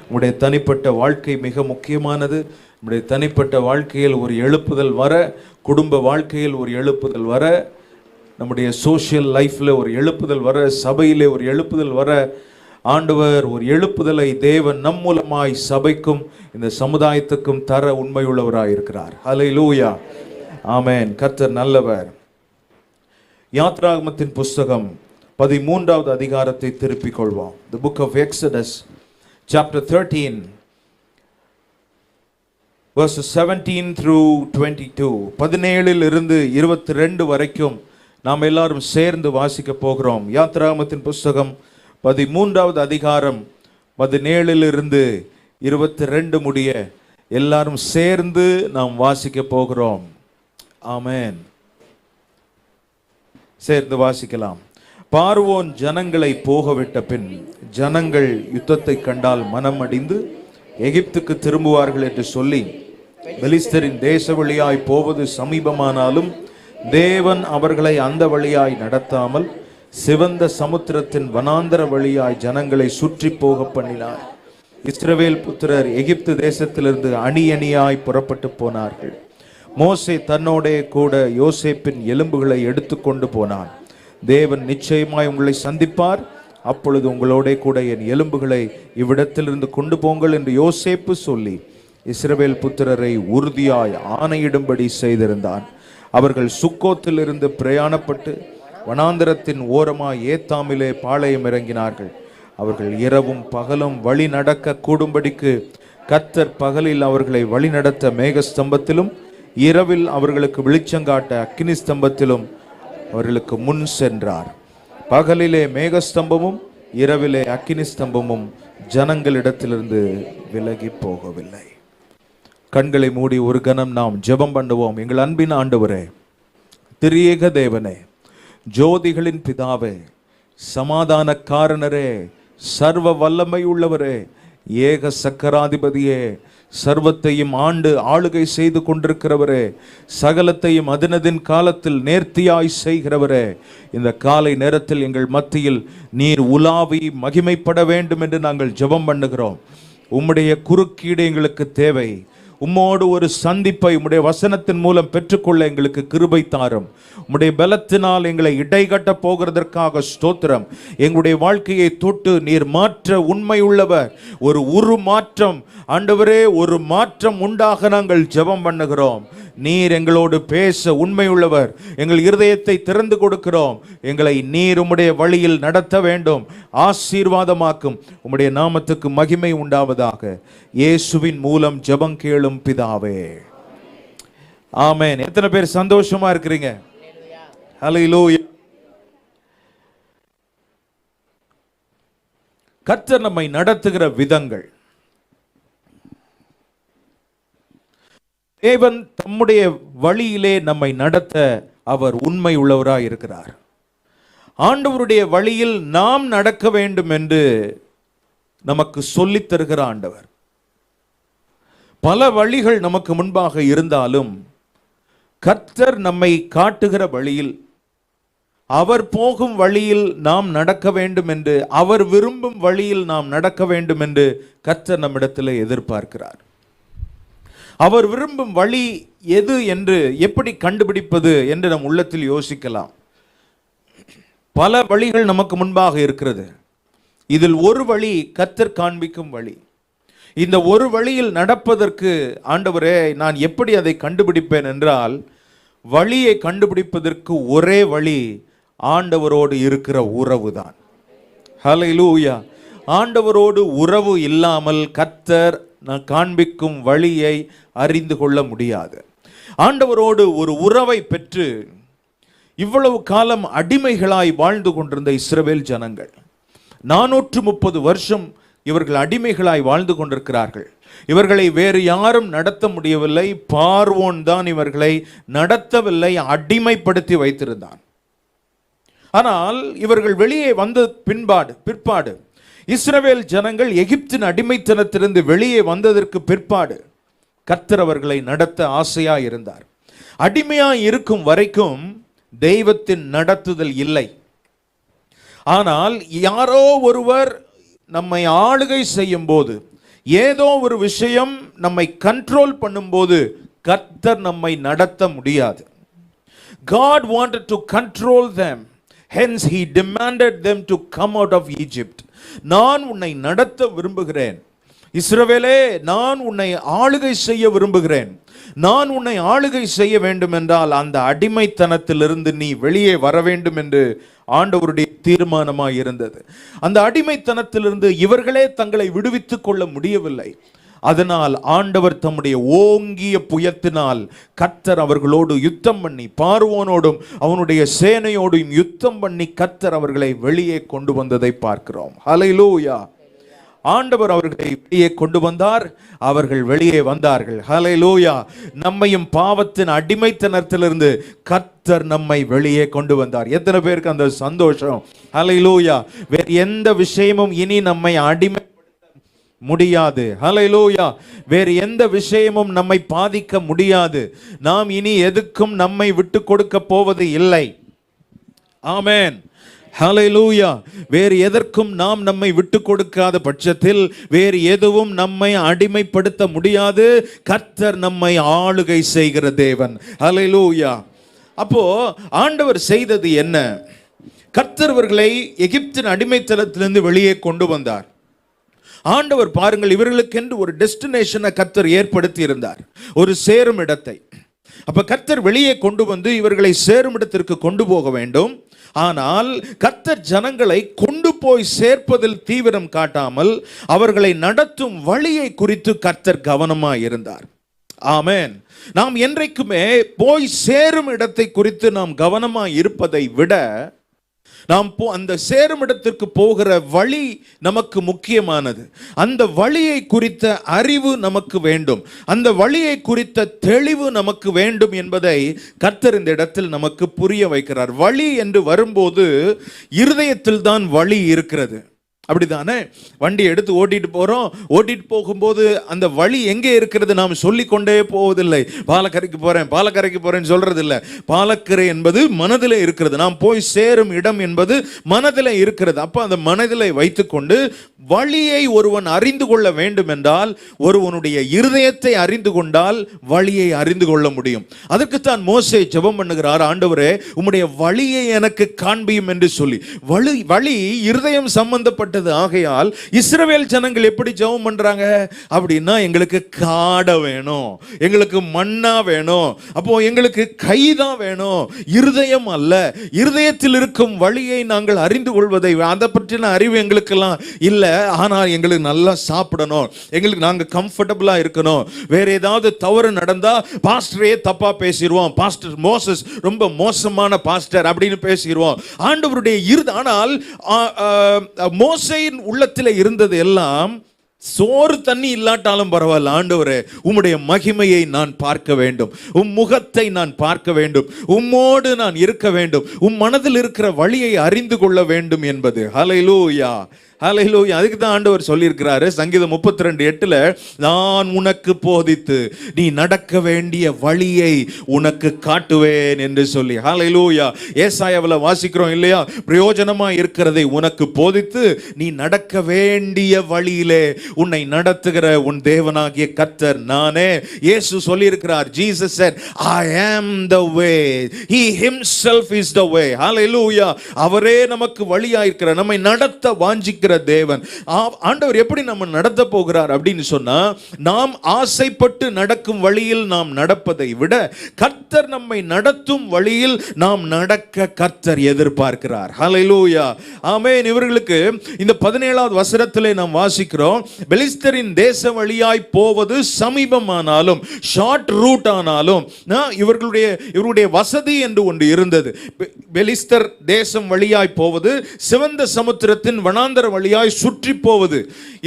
உங்களுடைய தனிப்பட்ட வாழ்க்கை மிக முக்கியமானது. நம்முடைய தனிப்பட்ட வாழ்க்கையில் ஒரு எழுப்புதல் வர, குடும்ப வாழ்க்கையில் ஒரு எழுப்புதல் வர, நம்முடைய சோஷியல் லைஃப்பில் ஒரு எழுப்புதல் வர, சபையிலே ஒரு எழுப்புதல் வர, ஆண்டவர் ஒரு எழுப்புதலை தேவன் நம் மூலமாய் சபைக்கும் இந்த சமுதாயத்துக்கும் தர உண்மையுள்ளவராய் இருக்கிறார். ஹல்லேலூயா, ஆமென். கர்த்தர் நல்லவர். யாத்ராகமத்தின் புஸ்தகம் 13வது அதிகாரத்தை திருப்பிக் கொள்வோம். The book of Exodus chapter 13 verses 17 through 22. 17 இருந்து 22 வரைக்கும் நாம் எல்லாரும் சேர்ந்து வாசிக்க போகிறோம். யாத்ராகமத்தின் புஸ்தகம் 13வது அதிகாரம் 17 இருந்து 22 முடிய எல்லாரும் சேர்ந்து நாம் வாசிக்க போகிறோம். ஆமென். சேர்ந்து வாசிக்கலாம். பார்வோன் ஜனங்களை போகவிட்ட பின் ஜனங்கள் யுத்தத்தை கண்டால் மனம் அடிந்து எகிப்துக்கு திரும்புவார்கள் என்று சொல்லி பெலிஸ்தரின் தேச வழியாய் போவது சமீபமானாலும் தேவன் அவர்களை அந்த வழியாய் நடத்தாமல் சிவந்த சமுத்திரத்தின் வனாந்தர வழியாய் ஜனங்களை சுற்றி போக பண்ணினார். இஸ்ரவேல் புத்திரர் எகிப்து தேசத்திலிருந்து அணி அணியாய் புறப்பட்டு போனார்கள். மோசே தன்னோடே கூட யோசேப்பின் எலும்புகளை எடுத்துக்கொண்டு போனான். தேவன் நிச்சயமாய் உங்களை சந்திப்பார், அப்பொழுது உங்களோட கூட என் எலும்புகளை இவ்விடத்திலிருந்து கொண்டு போங்கள் என்று யோசேப்பு சொல்லி இஸ்ரவேல் புத்திரரை உறுதியாய் ஆணையிடும்படி செய்திருந்தான். அவர்கள் சுக்கோத்திலிருந்து பிரயாணப்பட்டு வனாந்தரத்தின் ஓரமாய் ஏத்தாமிலே பாளையம் இறங்கினார்கள். அவர்கள் இரவும் பகலும் வழி நடக்க கூடும்படிக்கு கர்த்தர் பகலில் அவர்களை வழி நடத்த மேகஸ்தம்பத்திலும் இரவில் அவர்களுக்கு வெளிச்சங்காட்ட அக்கினி ஸ்தம்பத்திலும் அவர்களுக்கு முன் சென்றார். பகலிலே மேகஸ்தம்பமும் இரவிலே அக்கினி ஸ்தம்பமும் ஜனங்களிடத்திலிருந்து விலகி போகவில்லை. கண்களை மூடி ஒரு கணம் நாம் ஜெபம் பண்ணுவோம். எங்கள் அன்பின் ஆண்டவரே, திரியேக தேவனே, ஜோதிகளின் பிதாவே, சமாதானக்காரனரே, சர்வ வல்லமை உள்ளவரே, ஏக சக்கராதிபதியே, சர்வத்தையும் ஆண்டு ஆளுகை செய்து கொண்டிருக்கிறவரே, சகலத்தையும் அதினதின் காலத்தில் நேர்த்தியாய் செய்கிறவரே, இந்த காலை நேரத்தில் எங்கள் மத்தியில் நீர் உலாவி மகிமைப்பட வேண்டும் என்று நாங்கள் ஜெபம் பண்ணுகிறோம். உம்முடைய குறுக்கீடு எங்களுக்கு தேவை. உம்மோடு ஒரு சந்திப்பை உம்முடைய வசனத்தின் மூலம் பெற்றுக்கொள்ள எங்களுக்கு கிருபை தாரும். உம்முடைய பலத்தினால் எங்களை இடைகட்ட போகிறதற்காக ஸ்தோத்திரம். எங்களுடைய வாழ்க்கையை தொட்டு நீர் மாற்ற உண்மை உள்ளவர். ஒரு உருமாற்றம் ஆண்டவரே, ஒரு மாற்றம் உண்டாக நாங்கள் ஜெபம் பண்ணுகிறோம். நீர் எங்களோடு பேச உண்மை உள்ளவர். எங்கள் இருதயத்தை திறந்து கொடுக்கிறோம். எங்களை நீர் உம்முடைய வழியில் நடத்த வேண்டும். ஆசீர்வாதமாக்கும். உம்முடைய நாமத்துக்கு மகிமை உண்டாவதாக. இயேசுவின் மூலம் ஜெபம் கேளும் பிதாவே, ஆமென். எத்தனை பேர் சந்தோஷமா இருக்கிறீங்க? ஹல்லேலூயா. கர்த்தர் நம்மை நடத்துகிற விதங்கள், தேவன் தம்முடைய வழியிலே நம்மை நடத்த அவர் உண்மை உள்ளவராய் இருக்கிறார். ஆண்டவருடைய வழியில் நாம் நடக்க வேண்டும் என்று நமக்கு சொல்லித் தருகிற ஆண்டவர். பல வழிகள் நமக்கு முன்பாக இருந்தாலும் கர்த்தர் நம்மை காட்டுகிற வழியில், அவர் போகும் வழியில் நாம் நடக்க வேண்டும் என்று, அவர் விரும்பும் வழியில் நாம் நடக்க வேண்டும் என்று கர்த்தர் நம்மிடத்தில் எதிர்பார்க்கிறார். அவர் விரும்பும் வழி எது என்று எப்படி கண்டுபிடிப்பது என்று நம் உள்ளத்தில் யோசிக்கலாம். பல வழிகள் நமக்கு முன்பாக இருக்கிறது. இதில் ஒரு வழி கர்த்தர் காண்பிக்கும் வழி. இந்த ஒரு வழியில் நடப்பதற்கு ஆண்டவரே நான் எப்படி அதை கண்டுபிடிப்பேன் என்றால், வழியை கண்டுபிடிப்பதற்கு ஒரே வழி ஆண்டவரோடு இருக்கிற உறவு தான். ஹல்லேலூயா. ஆண்டவரோடு உறவு இல்லாமல் கர்த்தர் காண்பிக்கும் வழியை அறிந்து கொள்ள முடியாது. ஆண்டவரோடு ஒரு உறவை பெற்று இவ்வளவு காலம் அடிமைகளாய் வாழ்ந்து கொண்டிருந்த இஸ்ரவேல் ஜனங்கள் 430 வருஷம் இவர்கள் அடிமைகளாய் வாழ்ந்து கொண்டிருக்கிறார்கள். இவர்களை வேறு யாரும் நடத்த முடியவில்லை. பார்வோன் தான் இவர்களை நடத்தவில்லை, அடிமைப்படுத்தி வைத்திருந்தான். ஆனால் இவர்கள் வெளியே வந்த பிற்பாடு இஸ்ரவேல் ஜனங்கள் எகிப்தின் அடிமைத்தனத்திலிருந்து வெளியே வந்ததற்கு பிற்பாடு கர்த்தர் அவர்களை நடத்த ஆசையாய் இருந்தார். அடிமையாய் இருக்கும் வரைக்கும் தெய்வத்தின் நடத்துதல் இல்லை. ஆனால் யாரோ ஒருவர் நம்மை ஆளுகை செய்யும் போது, ஏதோ ஒரு விஷயம் நம்மை கண்ட்ரோல் பண்ணும்போது கர்த்தர் நம்மை நடத்த முடியாது. God wanted to control them. Hence he demanded them to come out of Egypt. நான் உன்னை நடத்த விரும்புகிறேன் இஸ்ரவேலே, நான் உன்னை ஆளுகை செய்ய விரும்புகிறேன். நான் உன்னை ஆளுகை செய்ய வேண்டும் என்றால் அந்த அடிமைத்தனத்திலிருந்து நீ வெளியே வர வேண்டும் என்று ஆண்டவருடைய தீர்மானமாய் இருந்தது. அந்த அடிமைத்தனத்திலிருந்து இவர்களே தங்களை விடுவித்துக் கொள்ள முடியவில்லை. அதனால் ஆண்டவர் தம்முடைய ஓங்கிய புயத்தினால் கர்த்தர் அவர்களோடு யுத்தம் பண்ணி, பார்வோனோடும் அவனுடைய சேனையோடும் யுத்தம் பண்ணி கர்த்தர் அவர்களை வெளியே கொண்டு வந்ததை பார்க்கிறோம். ஹல்லேலூயா. ஆண்டவர் அவர்களை வெளியே கொண்டு வந்தார், அவர்கள் வெளியே வந்தார்கள். ஹல்லேலூயா. நம்மையும் பாவத்தின் அடிமைத்தனத்திலிருந்து கர்த்தர் நம்மை வெளியே கொண்டு வந்தார். எத்தனை பேருக்கு அந்த சந்தோஷம்? ஹல்லேலூயா. வேறு எந்த விஷயமும் இனி நம்மை அடிமை முடியாது. ஹல்லேலூயா. வேறு எந்த விஷயமும் நம்மை பாதிக்க முடியாது. நாம் இனி எதுக்கும் நம்மை விட்டு கொடுக்க போவது இல்லை. ஆமென். ஹல்லேலூயா. வேறு எதற்கும் நாம் நம்மை விட்டு கொடுக்காத பட்சத்தில் வேறு எதுவும் நம்மை அடிமைப்படுத்த முடியாது. கர்த்தர் நம்மை ஆளுகை செய்கிற தேவன். ஹல்லேலூயா. அப்போ ஆண்டவர் செய்தது என்ன? கர்த்தர் அவர்களை எகிப்தின் அடிமைத்தனத்திலிருந்து வெளியே கொண்டு வந்தார். ஆண்டவர் பாருங்கள், இவர்களுக்கென்று ஒரு டெஸ்டினேஷனை கர்த்தர் ஏற்படுத்தி இருந்தார், ஒரு சேரும் இடத்தை. அப்ப கர்த்தர் வெளியே கொண்டு வந்து இவர்களை சேரும் இடத்திற்கு கொண்டு போக வேண்டும். ஆனால் கர்த்தர் ஜனங்களை கொண்டு போய் சேர்ப்பதில் தீவிரம் காட்டாமல் அவர்களை நடத்தும் வழியை குறித்து கர்த்தர் கவனமாய் இருந்தார். ஆமென். நாம் என்றைக்குமே போய் சேரும் இடத்தை குறித்து நாம் கவனமாய் இருப்பதை விட நாம் அந்த சேரும் இடத்திற்கு போகிற வழி நமக்கு முக்கியமானது. அந்த வழியை குறித்த அறிவு நமக்கு வேண்டும், அந்த வழியை குறித்த தெளிவு நமக்கு வேண்டும் என்பதை கர்த்தர் இந்த இடத்தில் நமக்கு புரிய வைக்கிறார். வழி என்று வரும்போது இருதயத்தில் தான் வழி இருக்கிறது. அப்படிதானே? வண்டி எடுத்து ஓட்டிட்டு போறோம், ஓட்டிட்டு போகும்போது அந்த வழி எங்கே இருக்கிறது நாம் சொல்லிக்கொண்டே போவதில்லை. பாலக்கரைக்கு போறேன், பாலக்கரைக்கு போறேன்னு சொல்றது இல்லை. பாலக்கரை என்பது மனதில் இருக்கிறது. நாம் போய் சேரும் இடம் என்பது மனதில் இருக்கிறது. அப்ப அந்த மனதில் வைத்துக்கொண்டு வழியை ஒருவன் அறிந்து கொள்ள வேண்டும் என்றால் ஒருவனுடைய இருதயத்தை அறிந்து கொண்டால் வழியை அறிந்து கொள்ள முடியும். அதற்குத்தான் மோசே ஜெபம் பண்ணுகிறார், ஆண்டவரே உம்முடைய வழியை எனக்கு காண்பியும் என்று சொல்லி. வழி இருதயம் சம்பந்தப்பட்ட ஆகையால் இஸ்ரவேல் ஜனங்கள் எப்படி ஜெபம் பண்றாங்க அப்படின்னா, எங்களுக்கு காடை வேணும், எங்களுக்கு மன்னா வேணும், அப்போ எங்களுக்கு கைதான் வேணும், இருதயம் அல்ல. இருதயத்தில் இருக்கும் வழியை நாங்கள் அறிந்து கொள்வதை, அதை பற்றின அறிவு எங்களுக்கெல்லாம் இல்லை. ஆனால் எங்களுக்கு நல்லா சாப்பிடணும், எங்களுக்கு நாங்கள் கம்ஃபர்டபுளா இருக்கணும். வேற ஏதாவது தவறு நடந்தா பாஸ்டரே தப்பா பேசிடுவோம், பாஸ்டர் மோசஸ் ரொம்ப மோசமான பாஸ்டர் அப்படின்னு பேசிடுவோம். ஆண்டவருடைய ஆனால் மோசேயின் உள்ளத்தில் இருந்தது எல்லாம் சோறு தண்ணி இல்லாட்டாலும் பரவாயில்ல, ஆண்டவரே உம்முடைய மகிமையை நான் பார்க்க வேண்டும், உம் முகத்தை நான் பார்க்க வேண்டும், உம்மோடு நான் இருக்க வேண்டும், உம் மனதில் இருக்கிற வழியை அறிந்து கொள்ள வேண்டும் என்பது. ஹல்லேலூயா. ஹல்லேலூயா. அதுக்கு தான் ஆண்டவர் சொல்லியிருக்கிறாரு சங்கீதம் 32:8, நான் உனக்கு போதித்து நீ நடக்க வேண்டிய வழியை உனக்கு காட்டுவேன் என்று சொல்லி. ஹல்லேலூயா. ஏசாயாவில் வாசிக்கிறோம் இல்லையா, பிரயோஜனமா இருக்கிறதை உனக்கு போதித்து நீ நடக்க வேண்டிய வழியிலே உன்னை நடத்துகிற உன் தேவனாகிய கர்த்தர் நானே. இயேசு சொல்லியிருக்கிறார், Jesus said, I am the way, he himself is the way. ஹல்லேலூயா. அவரே நமக்கு வழியாயிருக்கிறார், நம்மை நடத்த வாஞ்சிக்கிற தேவன். ஆண்டவர் எப்படி நம்ம நடத்த போகிறார் அப்படின்னு சொன்னா, நாம் ஆசைப்பட்டு நடக்கும் வழியில் நாம் நடப்பதை விட கர்த்தர் நம்மை நடத்தும் வழியில் நாம் நடக்க கர்த்தர் எதிர்பார்க்கிறார். ஹல்லேலூயா. ஆமென். இவர்களுக்கு இந்த 17வது வசனத்திலே நாம் வாசிக்கிறோம், பெலிஸ்தரின் தேச வழியாய் போவது சமீபமானாலும், ஷார்ட் ரூட் ஆனாலும், இவருடைய வசதி என்று ஒன்று இருந்தது. பெலிஸ்தர் தேசம் வழியாய் போவது, சிவந்த சமுத்திரத்தின் வனாந்தர வழியாய் சுற்றி போவது,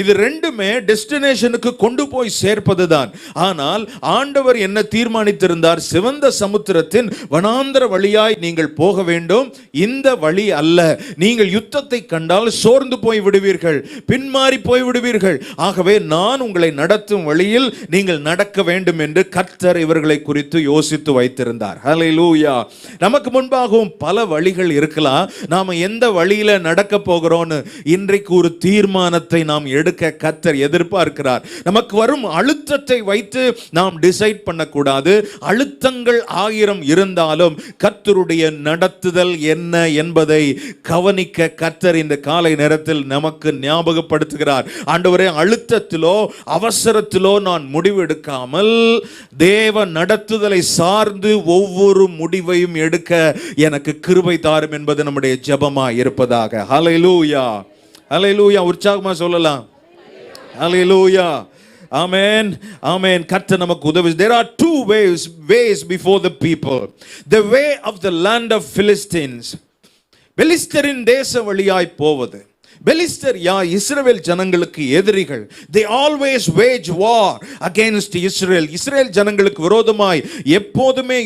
இது ரெண்டுமே டெஸ்டினேஷனுக்கு கொண்டு போய் சேர்ப்பதுதான். ஆனால் ஆண்டவர் என்ன தீர்மானித்திருந்தார்? சிவந்த சமுத்திரத்தின் வனாந்தர வழியாய் நீங்கள் போக வேண்டும், இந்த வழி அல்ல. நீங்கள் யுத்தத்தை கண்டால் சோர்ந்து போய் விடுவீர்கள், பின்மாறி போய் விடுவீர்கள். ஆகவே நான் உங்களை நடத்தும் வழியில் நீங்கள் நடக்க வேண்டும் என்று கர்த்தர் இவர்களை குறித்து யோசித்து வைத்திருந்தார். ஹல்லேலூயா. நமக்கு முன்பாகவும் பல வழிகள் இருக்கலாம், நாம எந்த வழியில நடக்க போகிறோம்னு இன்றைக்கு இன்றைக்கு ஒரு தீர்மானத்தை நாம் எடுக்க கர்த்தர் எதிர்பார்க்கிறார். நமக்கு வரும் அழுத்தத்தை வைத்து நாம் டிசைட் பண்ணக்கூடாது. அழுத்தங்கள் 1000 இருந்தாலும் கர்த்தருடைய நடத்துதல் என்ன என்பதை கவனிக்க கர்த்தர் இந்த காலை நேரத்தில் நமக்கு ஞாபகப்படுத்துகிறார். ஆண்டவரே, அழுத்தத்திலோ அவசரத்திலோ நான் முடிவு எடுக்காமல் தேவ நடத்துதலை சார்ந்து ஒவ்வொரு முடிவையும் எடுக்க எனக்கு கிருபை தாரும் என்பது நம்முடைய ஜெபமாய் இருப்பதாக. ஹல்லேலூயா, ஹல்லேலூயா. உற்சாகமா சொல்லலாம். ஹல்லேலூயா. ஆமென், ஆமென். கர்த்தர் நமக்கு உதவி. There are two ways before the people. The way of the land of Philistines. பெலிஸ்தரின் தேச வழியாய் போவது. பெலிஸ்தர் இஸ்ரவேல் ஜனங்களுக்கு எதிரிகள். They always wage war against Israel. Israel ஜனங்களுக்கு விரோதமாய் எப்போதுமே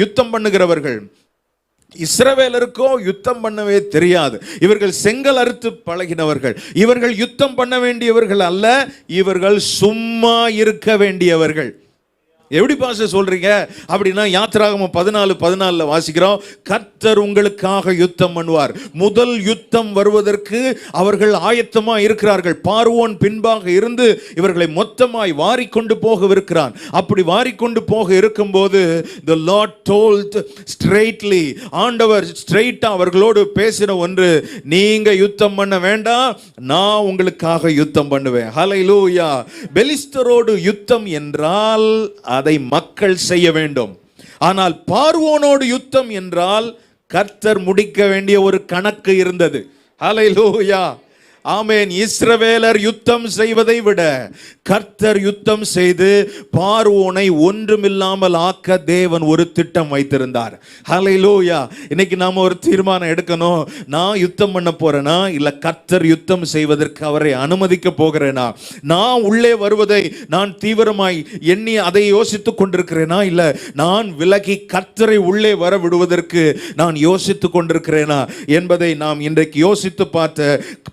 யுத்தம் பண்ணுகிறவர்கள். இஸ்ரவேலருக்கோ யுத்தம் பண்ணவே தெரியாது. இவர்கள் செங்கல் அறுத்து பழகினவர்கள். இவர்கள் யுத்தம் பண்ண வேண்டியவர்கள் அல்ல, இவர்கள் சும்மா இருக்க வேண்டியவர்கள். எப்படி பாஸ்டர் சொல்றீங்க அப்படின்னா, யாத்திராகமம் 14:14 வாசிக்கிறோம், கர்த்தர் உங்களுக்காக யுத்தம் பண்ணுவார். முதல் யுத்தம் வருவதற்கு அவர்கள் ஆயத்தமா இருக்கிறார்கள். பார்வோன் பின்பாக இருந்து இவர்களை மொத்தமாய் வாரிக்கொண்டு போகவிருக்கிறான். அப்படி வாரிக்கொண்டு போக இருக்கும்போது the Lord told straightly, ஆண்டவர் ஸ்ட்ரைட்டா அவர்களோடு பேசின ஒன்று, நீங்க யுத்தம் பண்ண வேண்டாம், நான் உங்களுக்காக யுத்தம் பண்ணுவேன். ஹல்லேலூயா. பெலிஸ்தரோடு யுத்தம் என்றால் அதை மக்கள் செய்ய வேண்டும். ஆனால் பார்வோனோடு யுத்தம் என்றால் கர்த்தர் முடிக்க வேண்டிய ஒரு கணக்கு இருந்தது. ஹல்லேலூயா, ஆமென். இஸ்ரவேலர் யுத்தம் செய்வதை விட கர்த்தர் யுத்தம் செய்து பார்வோனை ஒன்றுமில்லாமல் ஆக்க தேவன் ஒரு திட்டம் வைத்திருந்தார். ஹல்லேலூயா. இன்னைக்கு நாம ஒரு தீர்மானம் எடுக்கணும். நான் யுத்தம் பண்ண போறேனா, இல்ல கர்த்தர் யுத்தம் செய்வதற்கு அவரை அனுமதிக்க போகிறேனா? நான் உள்ளே வருவதை நான் தீவிரமாய் எண்ணி அதை யோசித்துக் கொண்டிருக்கிறேனா, இல்ல நான் விலகி கர்த்தரை உள்ளே வர விடுவதற்கு நான் யோசித்துக் கொண்டிருக்கிறேனா என்பதை நாம் இன்றைக்கு யோசித்து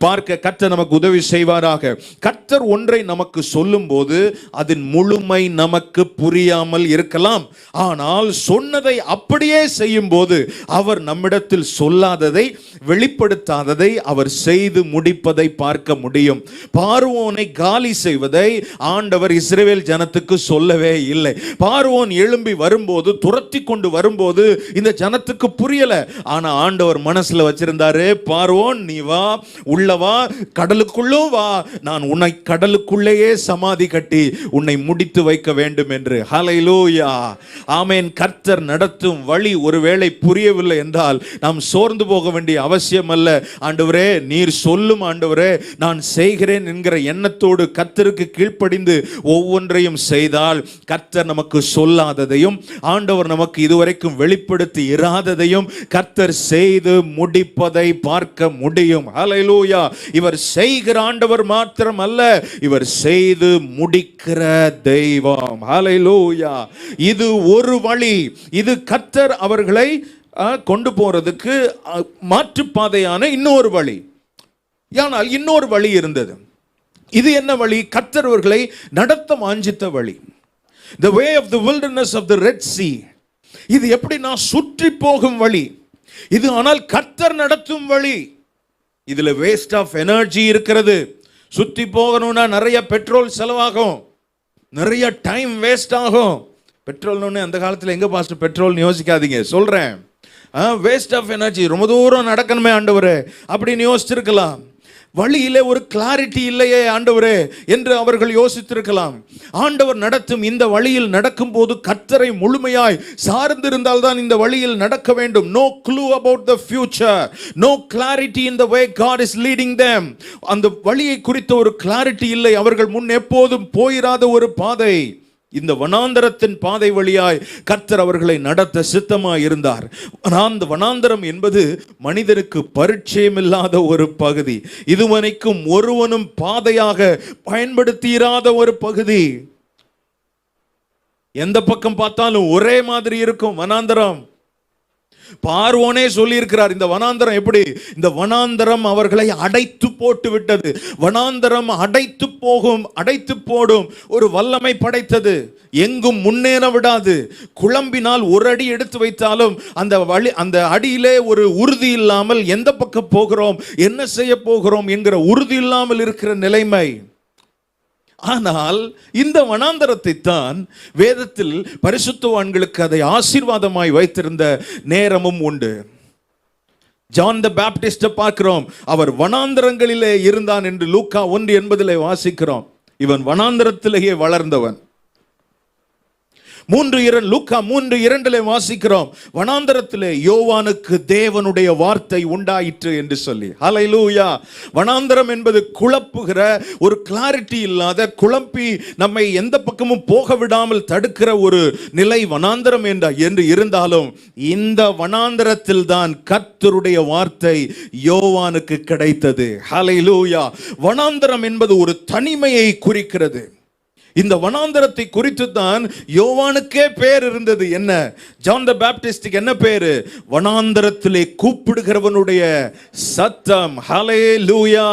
பார்க்க கர்த்தர் நமக்கு உதவி செய்வாராக. கர்த்தர் ஒன்றை நமக்கு சொல்லும் போது அதன் முழுமை நமக்கு புரியாமல் இருக்கலாம். ஆனால் சொன்னதை அப்படியே செய்யும் போது அவர் நம்மிடத்தில் சொல்லாததை, வெளிப்படுத்தாததை அவர் செய்து முடிப்பதை பார்க்க முடியும். பார்வோனை காலி செய்வதை ஆண்டவர் இஸ்ரவேல் ஜனத்துக்கு சொல்லவே இல்லை. பார்வோன் எழும்பி வரும்போது, துரத்தி கொண்டு வரும்போது இந்த ஜனத்துக்கு புரியல. ஆனா ஆண்டவர் மனசுல வச்சிருந்தாரு, பார்வோன் நீ வா, உள்ளவா, கடலுக்குள்ளும் வா, நான் உன்னை கடலுக்குள்ளேயே சமாதி கட்டி உன்னை முடித்து வைக்க வேண்டும் என்று. ஹல்லேலூயா, ஆமென். கர்த்தர் நடத்தும் வழி ஒருவேளை புரியவில்லை என்றால் நாம் சோர்ந்து போக வேண்டிய அவசியம் அல்ல. ஆண்டவரே நீர் சொல்லும் ஆண்டவரே, நான் செய்கிறேன் என்கிற எண்ணத்தோடு கர்த்தருக்கு கீழ்ப்படிந்து ஒவ்வொன்றையும் செய்தால் கர்த்தர் நமக்கு சொல்லாததையும் ஆண்டவர் நமக்கு இதுவரைக்கும் வெளிப்படுத்தி இராததையும் கர்த்தர் செய்து முடிப்பதை பார்க்க முடியும். ஹல்லேலூயா. இவர் செய்கிற ஆண்டவர் மாத்திரம் அல்ல, இவர் செய்து முடிக்கிற தெய்வம். ஹல்லேலூயா. இது ஒரு வழி. இது கர்த்தர் அவர்களை கொண்டு போறதுக்கு மாற்றுப்பாதையான இன்னொரு வழி. ஆனால் இன்னொரு வழி இருந்தது. இது என்ன வழி? கர்த்தர் அவர்களை நடத்த வாஞ்சித்த வழி. The way of the wilderness of the Red Sea. இது எப்படின்னா சுற்றி போகும் வழி. இது ஆனால் கர்த்தர் நடத்தும் வழி. இதுல வேஸ்ட் ஆஃப் எனர்ஜி இருக்கிறது. சுத்தி போகணும்னா நிறைய பெட்ரோல் செலவாகும், நிறைய டைம் வேஸ்ட் ஆகும். பெட்ரோல்னு அந்த காலத்தில் எங்க பாஸ்டர் பெட்ரோல் யோசிக்காதீங்க, சொல்றேன். வேஸ்ட் ஆஃப் எனர்ஜி, ரொம்ப தூரம் நடக்கணுமே ஆண்டவரே அப்படின்னு யோசிச்சிருக்கலாம். வழியிலே ஒரு கிளாரிட்டி இல்லையே ஆண்டவரே என்று அவர்கள் யோசித்திருக்கலாம். ஆண்டவர் நடத்தும் இந்த வழியில் நடக்கும் போது கர்த்தரை முழுமையாய் சார்ந்திருந்தால் தான் இந்த வழியில் நடக்க வேண்டும். No clue about the future, no clarity in the way God is leading them. அந்த வழியை குறித்த ஒரு கிளாரிட்டி இல்லை. அவர்கள் முன் எப்போதும் போயிராத ஒரு பாதை. இந்த வனாந்தரத்தின் பாதை வழியாய் கர்த்தர் அவர்களை நடத்த சித்தமாய் இருந்தார். அந்த வனாந்தரம் என்பது மனிதனுக்கு பரிச்சயமில்லாத ஒரு பகுதி. இதுவரைக்கும் ஒருவனும் பாதையாக பயன்படுத்தியிராத ஒரு பகுதி. எந்த பக்கம் பார்த்தாலும் ஒரே மாதிரி இருக்கும் வனாந்தரம். பார்வோனே சொல்லி இருக்கிறார், இந்த வனாந்தரம் எப்படி, இந்த வனாந்தரம் அவர்களை அடைத்து போட்டு விட்டது, வனாந்தரம் அடைத்து போடும் ஒரு வல்லமை படைத்தது, எங்கும் முன்னேற விடாது, குழம்பினால் ஒரு அடி எடுத்து வைத்தாலும் அந்த அடியிலே ஒரு உறுதி இல்லாமல் எந்த பக்கம் போகிறோம், என்ன செய்ய போகிறோம் என்கிற உறுதி இல்லாமல் இருக்கிற நிலைமை. ஆனால் இந்த வனாந்தரத்தை தான் வேதத்தில் பரிசுத்தவான்களுக்கு அதை ஆசீர்வாதமாய் வைத்திருந்த நேரமும் உண்டு. ஜான் த பேப்டிஸ்ட பார்க்கிறோம், அவர் வனாந்தரங்களிலே இருந்தான் என்று லூக்கா 1:80 வாசிக்கிறோம். இவன் வனாந்தரத்திலேயே வளர்ந்தவன். லூக்கா 3:2 வாசிக்கிறோம், வனாந்தரத்திலே யோவானுக்கு தேவனுடைய வார்த்தை உண்டாயிற்று என்று சொல்லி. ஹல்லேலூயா. வனாந்தரம் என்பது குழப்புகிற, ஒரு கிளாரிட்டி இல்லாத, குழப்பி நம்மை எந்த பக்கமும் போக விடாமல் தடுக்கிற ஒரு நிலை வனாந்தரம் என்று இருந்தாலும், இந்த வனாந்தரத்தில் தான் கர்த்தருடைய வார்த்தை யோவானுக்கு கிடைத்தது. ஹல்லேலூயா. வனாந்தரம் என்பது ஒரு தனிமையை குறிக்கிறது. இந்த வனாந்தரத்தை குறித்து தான் யோவானுக்கே பேர் இருந்தது. என்ன, ஜான் த பேப்டிஸ்டுக்கு என்ன பேரு? வனாந்தரத்திலே கூப்பிடுகிறவனுடைய சத்தம். ஹல்லேலூயா.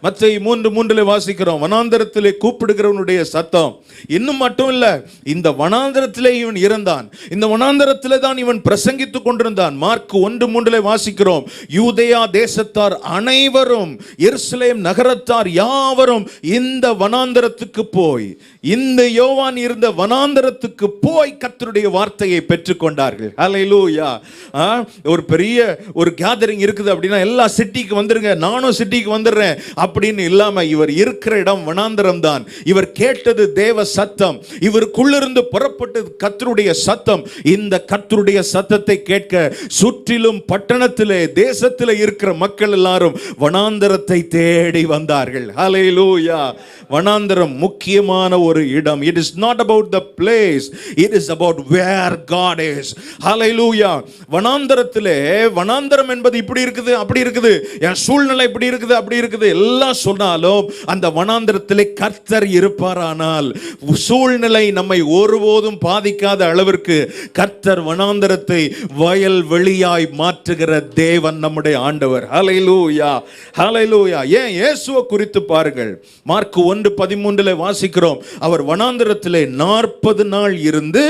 மத்தேயு 3:3 வாசிக்கிறோம், வனாந்தரத்திலே கூப்பிடுகிறவனுடைய சத்தம். இன்னும் மட்டும் இல்ல, இந்த வனாந்தரத்திலே இவன் இருந்தான், இந்த வனாந்தரத்திலே தான் இவன் பிரசங்கித்துக் கொண்டிருந்தான். மார்க் 1:3 வாசிக்கிறோம், யூதேயா தேசத்தார் அனைவரும், எருசலேம் நகரத்தார் யாவரும் இந்த வனாந்தரத்துக்கு போய், இந்த யோவான் இருந்த வனாந்தரத்துக்கு போய் கர்த்தருடைய வார்த்தையை பெற்றுக்கொண்டார்கள். ஹல்லேலூயா. ஒரு பெரிய ஒரு கேதரிங் இருக்குது அப்படின்னா எல்லா சிட்டிக்கு வந்துருங்க, நானும் சிட்டிக்கு வந்துடுறேன் அப்படின்னு இல்லாம, இவர் இருக்கிற இடம் வனாந்தரம் தான். இவர் கேட்டது தேவ சத்தம், இவருக்குள்ளிருந்து புறப்பட்டது கர்த்தருடைய சத்தம். இந்த கர்த்தருடைய சத்தத்தை கேட்க சுற்றிலும் பட்டணத்திலே தேசத்திலே இருக்கிற மக்கள் எல்லாரும் வனாந்தரத்தை தேடி வந்தார்கள். ஹல்லேலூயா. வனாந்தரம் முக்கியமான ஒரு இடம். It is not about the place, it is about where God is. Hallelujah. வனாந்தரத்திலே, வனாந்தரம் என்பது இப்படி இருக்குது அப்படி இருக்குது, என் சூழ்நிலை இப்படி இருக்குது அப்படி இருக்குது எல்லாம் சொன்னாலும், அந்த வனாந்தரத்திலே கர்த்தர் இருப்பாரானால் சூழ்நிலை நம்மை ஒருபோதும் பாதிக்காத அளவிற்கு கர்த்தர் வனாந்தரத்தை வயல் வெளியாய் மாற்றுகிற தேவன் நம்முடைய ஆண்டவர். ஹல்லேலூயா. ஹல்லேலூயா. ஏன் இயேசுவை குறித்து பாருங்கள், மார்க் 1:13 வாசிக்கிறோம், அவர் வனாந்தரத்திலே 40 நாள் இருந்து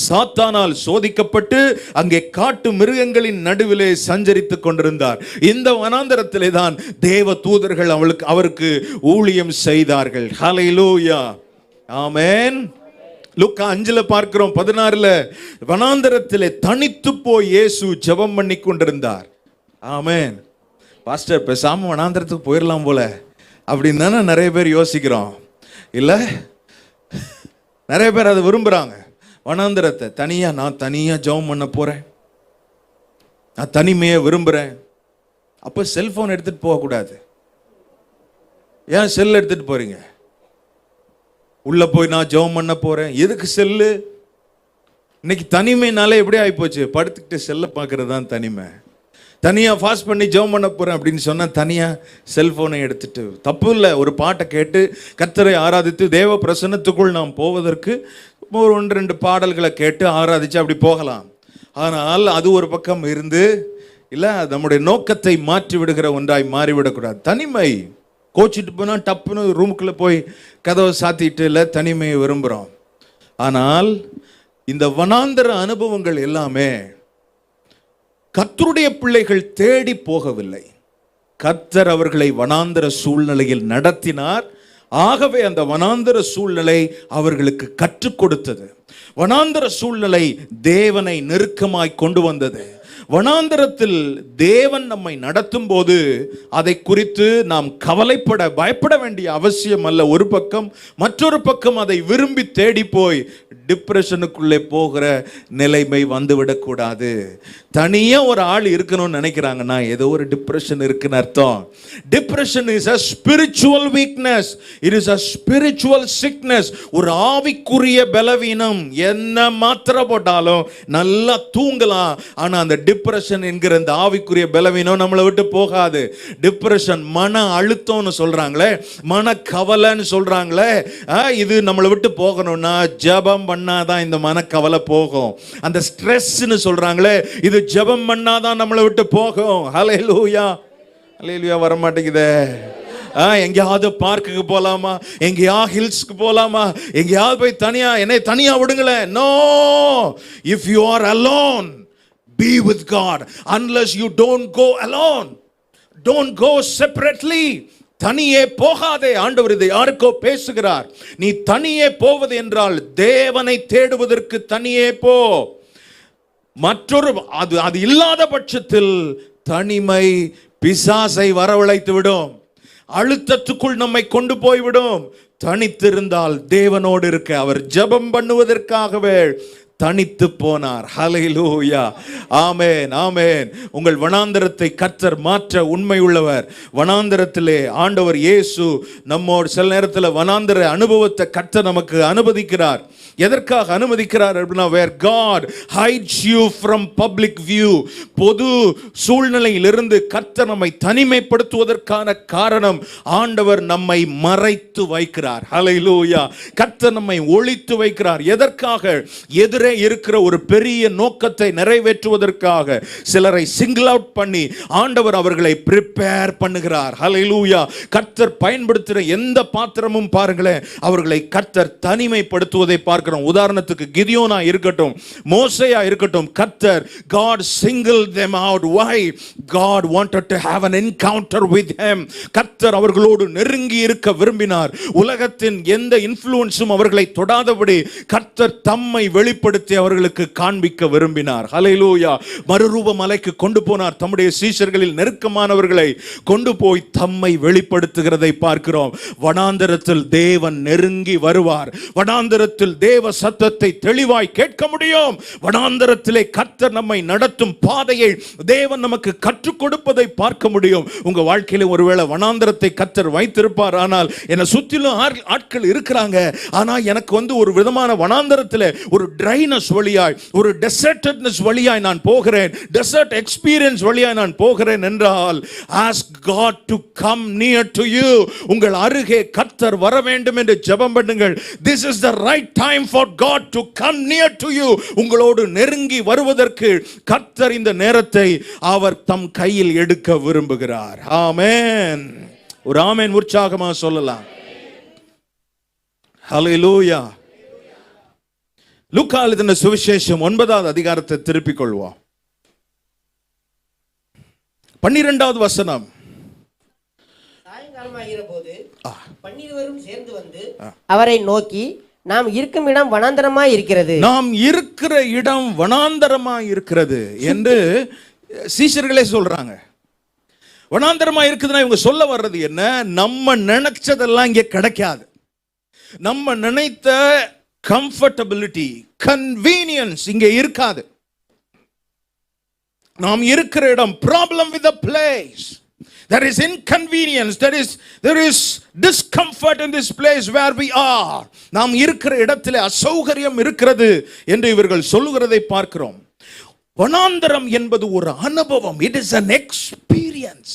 சாத்தானால் சோதிக்கப்பட்டு அங்கே காட்டு மிருகங்களின் நடுவிலே சஞ்சரித்துக் கொண்டிருந்தார். இந்த வனாந்தரத்திலே தான் தேவ தூதர்கள் அவருக்கு ஊழியம் செய்தார்கள். ஹல்லேலூயா. ஆமென். லூக்கா 5 பார்க்கிறோம், 16 வனாந்தரத்திலே தனித்து போய் இயேசு ஜெபம் பண்ணி கொண்டிருந்தார். ஆமென். பாஸ்டர், பேசாம வனாந்தரத்துக்கு போயிடலாம் போல அப்படின்னு தானே நிறைய பேர் யோசிக்கிறோம். இல்லை, நிறைய பேர் அதை விரும்புகிறாங்க. வனாந்தரத்தை நான் தனியாக ஜெபம் பண்ண போகிறேன், நான் தனிமையை விரும்புகிறேன். அப்போ செல்ஃபோன் எடுத்துகிட்டு போகக்கூடாது. ஏன் செல் எடுத்துகிட்டு போகிறீங்க? உள்ளே போய் நான் ஜெபம் பண்ண போகிறேன், எதுக்கு செல்லு? இன்னைக்கு தனிமைனாலே எப்படி ஆகிப்போச்சு, படுத்துக்கிட்டு செல்லை பார்க்கறது தான் தனிமை. தனியாக ஃபாஸ்ட் பண்ணி ஜெபம் பண்ண போகிறேன் அப்படின்னு சொன்னால் தனியாக செல்ஃபோனை எடுத்துட்டு, தப்பு இல்லை, ஒரு பாட்டை கேட்டு கர்த்தரை ஆராதித்து தேவ பிரசன்னத்துக்குள் நாம் போவதற்கு ஒரு 1-2 பாடல்களை கேட்டு ஆராதித்து அப்படி போகலாம். ஆனால் அது ஒரு பக்கம் இருந்து, இல்லை, நம்முடைய நோக்கத்தை மாற்றி விடுகிற ஒன்றாய் மாறிவிடக்கூடாது. தனிமை கோச்சிட்டு போனால் டப்புன்னு ரூமுக்குள்ளே போய் கதவை சாத்திட்டு இல்லை, தனிமையை விரும்புகிறோம். ஆனால் இந்த வனாந்தர அனுபவங்கள் எல்லாமே கர்த்தருடைய பிள்ளைகள் தேடி போகவில்லை, கர்த்தர் அவர்களை வனாந்தர சூழ்நிலையில் நடத்தினார். ஆகவே அந்த வனாந்தர சூழ்நிலை அவர்களுக்கு கற்றுக் கொடுத்தது. வனாந்தர சூழ்நிலை தேவனை நெருக்கமாய் கொண்டு வந்தது. வனாந்தரத்தில் தேவன் நம்மை நடத்தும் போது அதை குறித்து நாம் பயப்பட வேண்டிய அவசியம் அல்ல ஒரு பக்கம். மற்றொரு பக்கம் அதை விரும்பி தேடி போய் டிப்ரெஷனுக்குள்ளே போகிற நிலைமை வந்துவிடக்கூடாது. தனியாக ஒரு ஆள் இருக்கணும்னு நினைக்கிறாங்கன்னா ஏதோ ஒரு டிப்ரெஷன் இருக்குன்னு அர்த்தம். Depression is a spiritual weakness, it is a spiritual sickness. ஒரு ஆவிக்குரிய பலவீனம். என்ன மாத்திரை போட்டாலும் நல்லா தூங்கலாம், ஆனா அந்த டிப்ரெஷன் என்கிற இந்த ஆவிக்குரிய பலவீனம் நம்மளை விட்டு போகாது. டிப்ரெஷன் மன அழுத்தம்னு சொல்றாங்களே, மன கவலைன்னு சொல்றாங்களே, இது நம்மளை விட்டு போகணும்னா ஜெபம் பண்ணாதான் இந்த மனக்கவலை போகும். அந்த ஸ்ட்ரெஸ்ன்னு சொல்றாங்களே, இது ஜெபம் பண்ணாதான் நம்மளை விட்டு போகும். ஹல்லேலூயா, ஹல்லேலூயா. வர மாட்டேங்குதே. எங்கேயாவது பார்க்குக்கு போலாமா, எங்கேயாவது ஹில்ஸ்க்கு போலாமா, எங்கேயாவது போய் என்னை தனியா விடுங்களேன். No, if you are alone, be with God. Unless you don't go alone, don't go separately. தனியே போகாதே. ஆண்டவர் இதை யாருக்கோ பேசுகிறார். நீ தனியே போவது என்றால் தேவனை தேடுவதற்கு தனியே போ. மற்றொரு அது இல்லாத பட்சத்தில் தனிமை பிசாசை வரவழைத்து விடும், அழுத்தத்துக்குள் நம்மை கொண்டு போய்விடும். தனித்திருந்தால் தேவனோடு இருக்க அவர் ஜெபம் பண்ணுவதற்காகவே தனித்து போனார். ஹல்லேலூயா, ஆமென், ஆமென். உங்கள் வனாந்தரத்தை கர்த்தர் மாற்ற உண்மை உள்ளவர். வனாந்தரத்திலே ஆண்டவர் இயேசு நம்மோடு சில நேரத்தில் வனாந்தர அனுபவத்தை கர்த்தர் நமக்கு அனுமதிக்கிறார். எதற்காக அனுமதிக்கிறார் அப்படின்னா, where God hides you from public view, பொது சூழ்நிலையிலிருந்து கர்த்தர் நம்மை தனிமைப்படுத்துவதற்கான காரணம், ஆண்டவர் நம்மை மறைத்து வைக்கிறார். ஹல்லேலூயா, கர்த்தர் நம்மை ஒளித்து வைக்கிறார். எதற்காக? எதிரே இருக்கிற ஒரு பெரிய நோக்கத்தை நிறைவேற்றுவதற்காக சிலரை சிங்கிள் அவுட் பண்ணி ஆண்டவர் அவர்களை ப்ரிப்பேர் பண்ணுகிறார். ஹல்லேலூயா. கர்த்தர் பயன்படுத்துகிற எந்த பாத்திரமும் பாருங்களேன், அவர்களை கர்த்தர் தனிமைப்படுத்துவதை பார்க்கிறோம். உதாரணத்துக்கு கிதியோனா இருக்கட்டும், மோசேயா இருக்கட்டும், கர்த்தர் God singled them out. Why? God wanted to have an encounter with him. கர்த்தர் அவர்களோடு நெருங்கி இருக்க விரும்பினார். உலகத்தின் எந்த இன்ஃப்ளூயன்ஸும் அவர்களை தொடாதபடி கர்த்தர் தம்மை வெளிப்படுத்தி அவர்களுக்கு காண்பிக்க விரும்பினார். ஹல்லேலூயா. மறுரூப மலைக்கு கொண்டு போனார். தம்முடைய சீஷர்களில் நெருக்கமானவர்களை கொண்டு போய் தம்மை வெளிப்படுத்துகிறதை பார்க்கிறோம். வனாந்தரத்தில் தேவன் நெருங்கி வருவார். வனாந்தரத்தில் தேவ சத்தத்தை தெளிவாய் கேட்க முடியும். வனாந்தரத்திலே கர்த்தர் நம்மை நடத்தும் பாதையை தேவன் நமக்கு கற்றுக் கொடுப்பதை பார்க்க முடியும். உங்க வாழ்க்கையில ஒருவேளை வனாந்தரத்தை கர்த்தர் வைத்திருப்பார். ஆனால் என்னை சுற்றிலும் ஆட்கள் இருக்கிறாங்க, ஆனா எனக்கு ஒரு விதமான வனாந்தரத்தில் ஒரு ட்ரைனஸ் வழியாய், ஒரு டெசர்ட்னஸ் வழியாய் நான் போகிறேன், டெசர்ட் எக்ஸ்பீரியன்ஸ் வழியாய் நான் போகிறேன் என்றால், ask God to come near to you. உங்கள் அருகே கர்த்தர் வர வேண்டும் என்று ஜெபம் பண்ணுங்கள். This is the right time for God to come near to you. உங்களோடு நெருங்கி வருவதற்கு கர்த்தர் இந்த நேரத்தை அவர் தம் கையில் எடுக்க விரும்புகிறார். ஆமென். ஒரு ஆமென் உற்சாகமா சொல்லலாம். ஹல்லேலூயா. லூக்கா எழுதின சுவிசேஷம் 9வது அதிகாரத்தை திருப்பிக் கொள்வோம். 12வது வசனம். சாயங்காலமாகிறபோது 12 சேர்ந்து வந்து அவரை நோக்கி, நாம் இருக்கும் இடம் வனாந்தரமாய் இருக்கிறது, நாம் இருக்கிற இடம் வனாந்தரமாய் இருக்கிறது என்று சீஷர்களே சொல்றாங்க. வனாந்தரமாய் இருக்குதுன்னா இவங்க சொல்ல வர்றது என்ன? நம்ம நினைச்சதெல்லாம் இங்கே கிடைக்காது. நம்ம நினைத்த கம்ஃபர்டபிலிட்டி, கன்வீனியன்ஸ் இங்கே இருக்காது. நாம் இருக்கிற இடம், problem with the place. There is inconvenience, there is discomfort in this place where we are. நாம் இருக்கிற இடத்திலே அசௌகரியம் இருக்கிறது என்று இவர்கள் சொல்லுகிறதை பார்க்கிறோம். வனாந்தரம் என்பது ஒரு அனுபவம். It is an experience.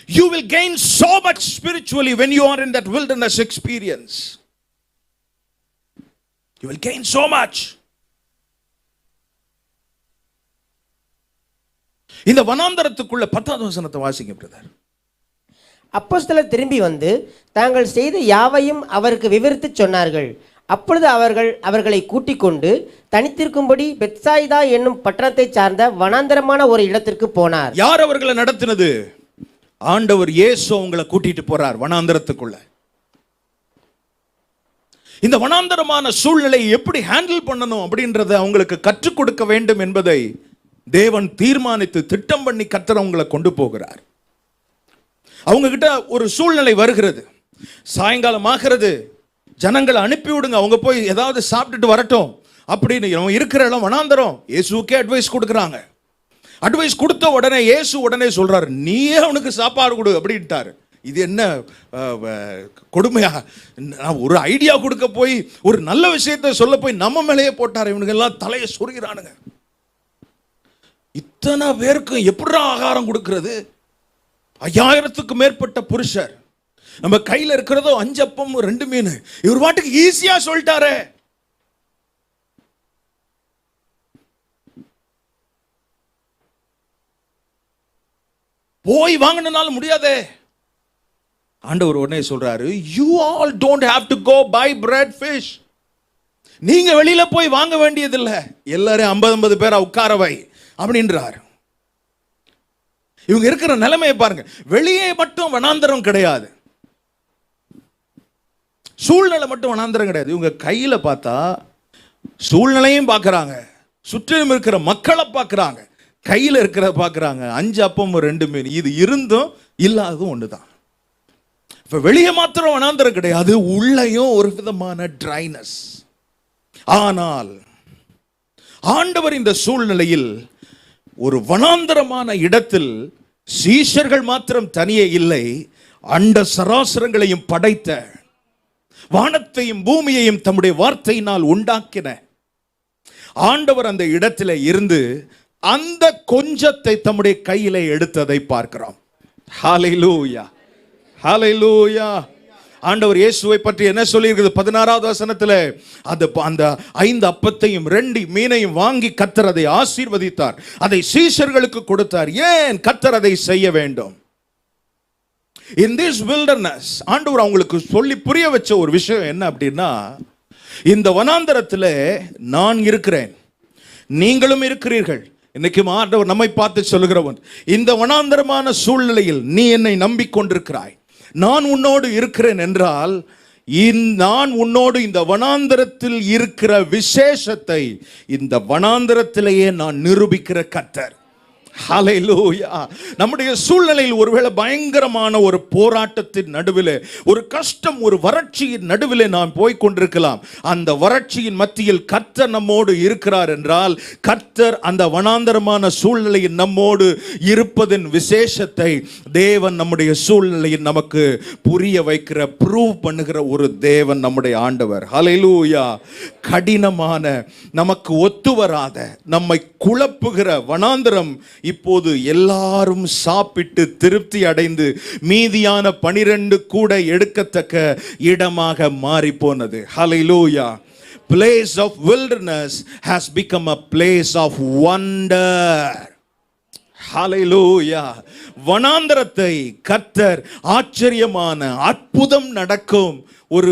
You will gain so much spiritually when you are in that wilderness experience. You will gain so much. இந்த வனாந்தரத்துக்குள்ள 10வது வசனத்தை வாசிங்க பிரதர். அப்போஸ்தலர் திரும்பி வந்து தாங்கள் செய்த யாவையும் அவருக்கு விவரித்து சொன்னார்கள். அப்பொழுது அவர்களை கூட்டிக் கொண்டு தனித்திருக்கும்படி பெத்சாயிதா என்னும் பட்டணத்தை சார்ந்த வனாந்தரமான ஒரு இடத்திற்கு போனார். யார் அவர்களை நடத்தினது? ஆண்டவர் இயேசு உங்களை கூட்டிட்டு போறார் வனாந்தரத்துக்குள்ள. இந்த வனாந்தரமான சூழ்நிலையை எப்படி ஹேண்டில் பண்ணணும் அப்படின்றத அவங்களுக்கு கற்றுக் கொடுக்க வேண்டும் என்பதை தேவன் தீர்மானித்து திட்டம் பண்ணி கர்த்தர் அவங்களை கொண்டு போகிறார். அவங்க கிட்ட ஒரு சூழ்நிலை வருகிறது, சாயங்காலம் ஆகிறது, ஜனங்களை அனுப்பி விடுங்க, அவங்க போய் ஏதாவது சாப்பிட்டுட்டு வரட்டும் அப்படின்னு. இருக்கிற இடம் வனாந்தரம். இயேசுக்கே அட்வைஸ் கொடுக்குறாங்க. அட்வைஸ் கொடுத்த உடனே இயேசு உடனே சொல்றாரு, நீயே அவனுக்கு சாப்பாடு கொடு அப்படின்ட்டாரு. இது என்ன கொடுமையா? நான் ஒரு ஐடியா கொடுக்க போய், ஒரு நல்ல விஷயத்தை சொல்ல போய் நம்ம மேலேயே போட்டார். இவனுக்கு எல்லாம் தலையை சொருகிறானுங்க. இத்தனை பேருக்கு எப்படி ஆகாரம் கொடுக்கிறது? 5000க்கு மேற்பட்ட புருஷர், நம்ம கையில இருக்கிறதோ 5 அப்பம் 2 மீன். இவர் பாட்டுக்கு ஈஸியா சொல்லிட்டாரே. போய் வாங்கினாலும் முடியாதே. ஆண்டவர் உடனே சொல்றாரு, you all don't have to go buy bread fish. நீங்க வெளியில போய் வாங்க வேண்டியதில்லை, எல்லாரும் 50 பேரை உட்கார வை அப்படின்றார். இவங்க இருக்கிற நிலைமையை பாருங்க. வெளியே மட்டும் வனாந்தரம் கிடையாது, சூழ்நிலை மட்டும் வனாந்தரம் கிடையாது. இவங்க கையில பார்த்தா சூழ்நிலையும் பார்க்கறாங்க, சுற்றிலும் இருக்கிற மக்களை பார்க்கறாங்க, கையில இருக்கிறத பார்க்கறாங்க. 5 அப்பம் 2 மீன், இது இருந்தும் இல்லாததும் ஒண்ணுதான். இப்ப வெளியே மாத்திரம் வனாந்தரம் கிடையாது, உள்ளேயும் ஒரு விதமான ட்ரைனஸ். ஆனால் ஆண்டவர் இந்த சூழ்நிலையில் ஒரு வனாந்தரமான இடத்தில் சீஷர்கள் மாத்திரம் தனியே இல்லை, அண்ட சராசரங்களையும் படைத்த, வானத்தையும் பூமியையும் தம்முடைய வார்த்தையினால் உண்டாக்கின ஆண்டவர் அந்த இடத்துல இருந்து அந்த கொஞ்சத்தை தம்முடைய கையிலே எடுத்ததை பார்க்கிறோம். ஹல்லேலூயா, ஹல்லேலூயா. ஆண்டவர் இயேசுவை பற்றி என்ன சொல்லியிருக்கிறது? 16வது வசனத்தில் அந்த 5 அப்பத்தையும் 2 மீனையும் வாங்கி கர்த்தர் அதை ஆசீர்வதித்தார், அதை சீஷர்களுக்கு கொடுத்தார். ஏன் கர்த்தர் அதை செய்ய வேண்டும்? In this wilderness, ஆண்டவர் அவங்களுக்கு சொல்லி புரிய வச்ச ஒரு விஷயம் என்ன அப்படின்னா, இந்த வனாந்தரத்தில் நான் இருக்கிறேன், நீங்களும் இருக்கிறீர்கள். இன்னைக்கு ஆண்டவர் நம்மை பார்த்து சொல்லுகிறவன், இந்த வனாந்தரமான சூழ்நிலையில் நீ என்னை நம்பிக்கொண்டிருக்கிறாய், நான் உன்னோடு இருக்கிறேன் என்றால், நான் உன்னோடு இந்த வனாந்தரத்தில் இருக்கிற விசேஷத்தை இந்த வனாந்தரத்திலேயே நான் நிரூபிக்கிற கர்த்தர். ஹல்லேலூயா. நம்முடைய சூழ்நிலையில் ஒருவேளை பயங்கரமான ஒரு போராட்டத்தின் நடுவில், ஒரு கஷ்டம், ஒரு வறட்சியின் நடுவில் நாம் போய் கொண்டிருக்கலாம். அந்த வறட்சியின் மத்தியில் கர்த்தர் நம்மோடு இருக்கிறார் என்றால், கர்த்தர் அந்த வனாந்தரமான சூழ்நிலையில் நம்மோடு இருப்பதின் விசேஷத்தை தேவன் நம்முடைய சூழ்நிலையில் நமக்கு புரிய வைக்கிற, ப்ரூவ் பண்ணுகிற ஒரு தேவன் நம்முடைய ஆண்டவர். ஹல்லேலூயா. கடினமான, நமக்கு ஒத்து வராத, நம்மை குழப்புகிற வனாந்தரம் இப்போது எல்லாரும் சாப்பிட்டு திருப்தி அடைந்து மீதியான 12 கூட எடுக்கத்தக்க இடமாக மாறி போனது. ஹல்லேலூயா. Place of wilderness has become a place of wonder. ஹல்லேலூயா. வனாந்தரத்தை கர்த்தர் ஆச்சரியமான, அற்புதம் நடக்கும் ஒரு